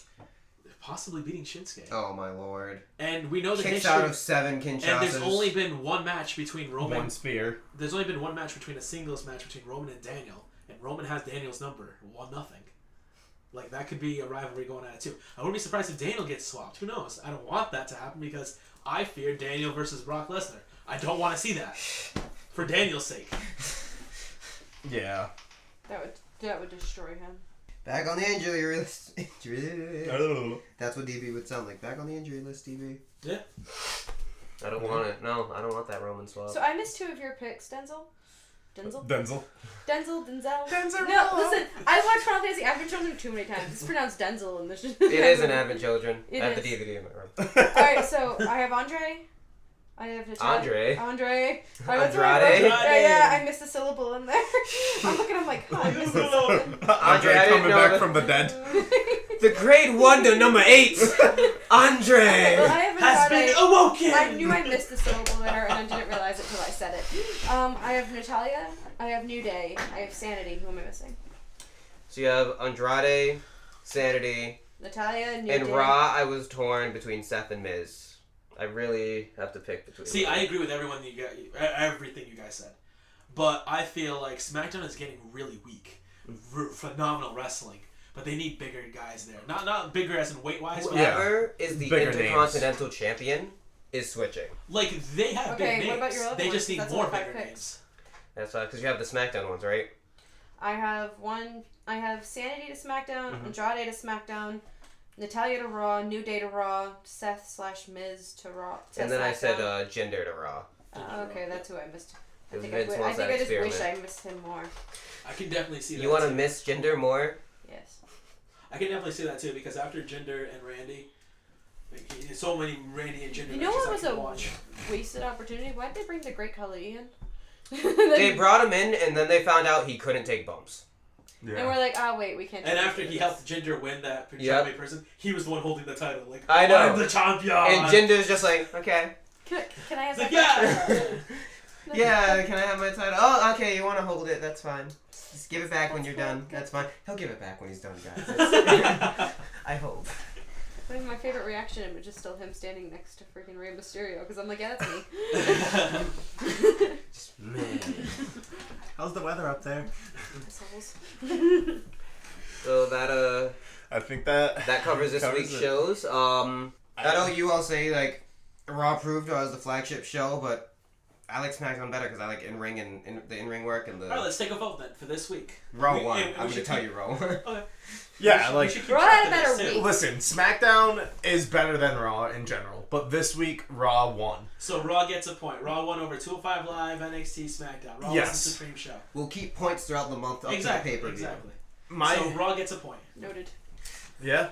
possibly beating Shinsuke. Oh my lord. And we know the Kicks history. out of 7 Kinshasas. And there's only been one match between Roman. One spear. There's only been one match between a singles match between Roman and Daniel, and Roman has Daniel's number 1-0. Like that could be a rivalry going at it too. I wouldn't be surprised if Daniel gets swapped. Who knows? I don't want that to happen because I fear Daniel versus Brock Lesnar. I don't want to see that for Daniel's sake. Yeah. That would destroy him. Back on the injury list. That's what DB would sound like. Back on the injury list, DB. Yeah. I don't want it. No, I don't want that Roman swap. So I missed 2 of your picks, Denzel. Denzel? Denzel. Denzel. No, listen, I watched Final Fantasy Advent Children too many times. It's pronounced Denzel in this. It is an Advent Children. It I have is. the DVD in my room. Alright, so I have Andre. I have Natalia. Andre. I went through my Andrade? version. Yeah, I missed a syllable in there. I'm looking, I'm like, I missed a syllable. Andre, I didn't coming know back that. from the dead. The grade 1 to number 8! Andre! Well, I have Has Andrade. been awoken! I knew I missed the syllable there, and I didn't realize it till I said it. I have Natalia. I have New Day. I have Sanity. Who am I missing? So you have Andrade, Sanity, Natalia, New and Day. Raw. I was torn between Seth and Miz. I really have to pick between See, them. I agree with everything you guys said. But I feel like SmackDown is getting really weak. Phenomenal wrestling. But they need bigger guys there. Not bigger as in weight-wise, but Whoever is the Bigger Intercontinental Champion is switching. like they have Okay, big what names. about your other They just ones? need That's more only 5 bigger picks. names. That's because you have the SmackDown ones, right? I have Sanity to SmackDown, Mhm. Andrade to SmackDown, Natalia to Raw, New Day to Raw, Seth/Miz to Raw. And then I said Jinder to Raw. Okay, that's who I missed. I Because think Vince I wants that just wish experiment. I missed him more. I can definitely see that. You want to too. miss Jinder more? Yes. I can definitely see that too because after Jinder and Randy, like, so many Randy and Jinder You know matches what I was can a watch. wasted opportunity? Why'd they bring the Great Khali in? They brought him in, and then they found out he couldn't take bumps. And we're like, oh wait, we can't. And do after this. he helped Jinder win that Yep. Punjabi person, he was the one holding the title. Like, I know. I'm the champion. And Jinder's just like, okay. Can I have He's that? like, yeah. Yeah, can I have my title? Oh, okay, you want to hold it, that's fine. Just give it back when you're done. That's fine. He'll give it back when he's done, guys. I hope. I think my favorite reaction was just still him standing next to freaking Rey Mysterio because I'm like, yeah, that's me. Man. How's the weather up there? Assholes. So that I think that covers this week's it. shows. I know you all say like Raw proved I was the flagship show, but I like SmackDown better because I like in-ring and the in-ring work and the Alright, let's take a vote then for this week. Raw We- one. and we I'm going to should tell keep- you Raw. Okay. Yeah, We like should keep Raw track had a of this, better too. week. listen, SmackDown is better than Raw in general, but this week Raw won. So Raw gets a point. Raw won over 205 Live, NXT, SmackDown. Raw was Yes. the supreme show. We'll keep points throughout the month up Exactly. to the pay-per-view. Exactly. My So Raw gets a point. Noted. yeah,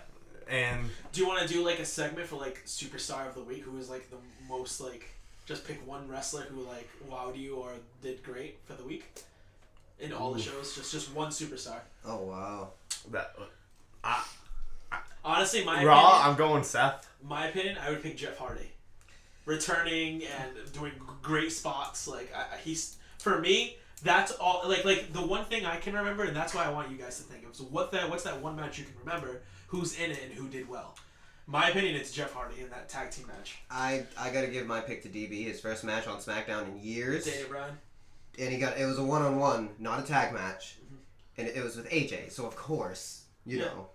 and Do you want to do like a segment for like Superstar of the Week? Who is like the most like just pick one wrestler who like wowed you or did great for the week in all the shows? Just one superstar. Oh wow. that Honestly, my Raw. opinion, I'm going Seth. I would pick Jeff Hardy, returning and doing great spots. Like he's for me. That's all. Like the one thing I can remember, and that's why I want you guys to think of. So what's that one match you can remember? Who's in it and who did well? My opinion, it's Jeff Hardy in that tag team match. I gotta give my pick to DB. His first match on SmackDown in years, Daniel Bryan. and it was a one-on-one, not a tag match, and it was with AJ. So of course, you Yeah. know,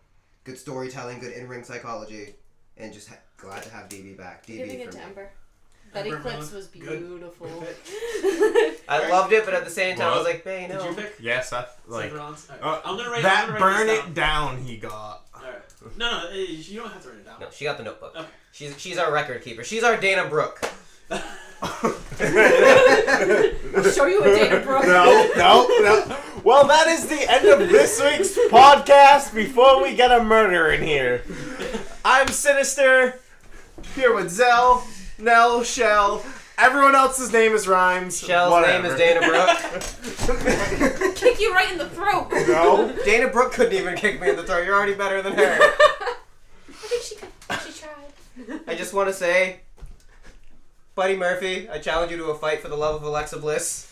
good storytelling, good in-ring psychology, and just glad to have DB back. Giving DB it for to me. Ember. That Ember eclipse Moon. was Good. beautiful. I loved it, but at the same time, I was like, hey, Did no. you pick? Yeah, Seth. Like, Like I'm gonna write that. I'm gonna Burn write it this down. He got. Alright. No, you don't have to write it down. No, she got the notebook. Okay. She's our record keeper. She's our Dana Brooke. I'll show you a Dana Brooke. No. Well, that is the end of this week's podcast before we get a murder in here. I'm Sinister, here with Zell, Nell, Shell. Everyone else's name is Rhymes. Shell's Whatever. name is Dana Brooke. Kick you right in the throat. No. Dana Brooke couldn't even kick me in the throat. You're already better than her. I think she could. She tried. I just want to say, Buddy Murphy, I challenge you to a fight for the love of Alexa Bliss.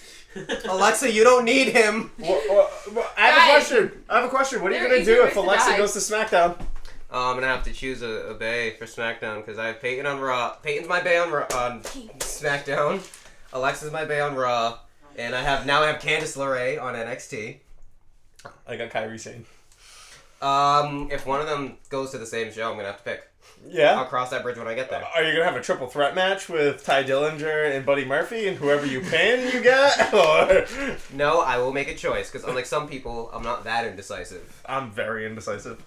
Alexa, you don't need him. I have a question. What are you There are going to easier do ways if to Alexa die. goes to SmackDown? I'm gonna have to choose a bae for SmackDown because I have Peyton on Raw. Peyton's my bae on SmackDown. Alexa's my bae on Raw, and I have Candice LeRae on NXT. I got Kairi Sane. If one of them goes to the same show, I'm gonna have to pick. Yeah. I'll cross that bridge when I get there. Are you gonna have a triple threat match with Ty Dillinger and Buddy Murphy, and whoever you pin, you get? Or No, I will make a choice because unlike some people, I'm not that indecisive. I'm very indecisive.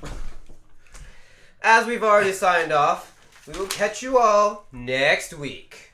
As we've already signed off, we will catch you all next week.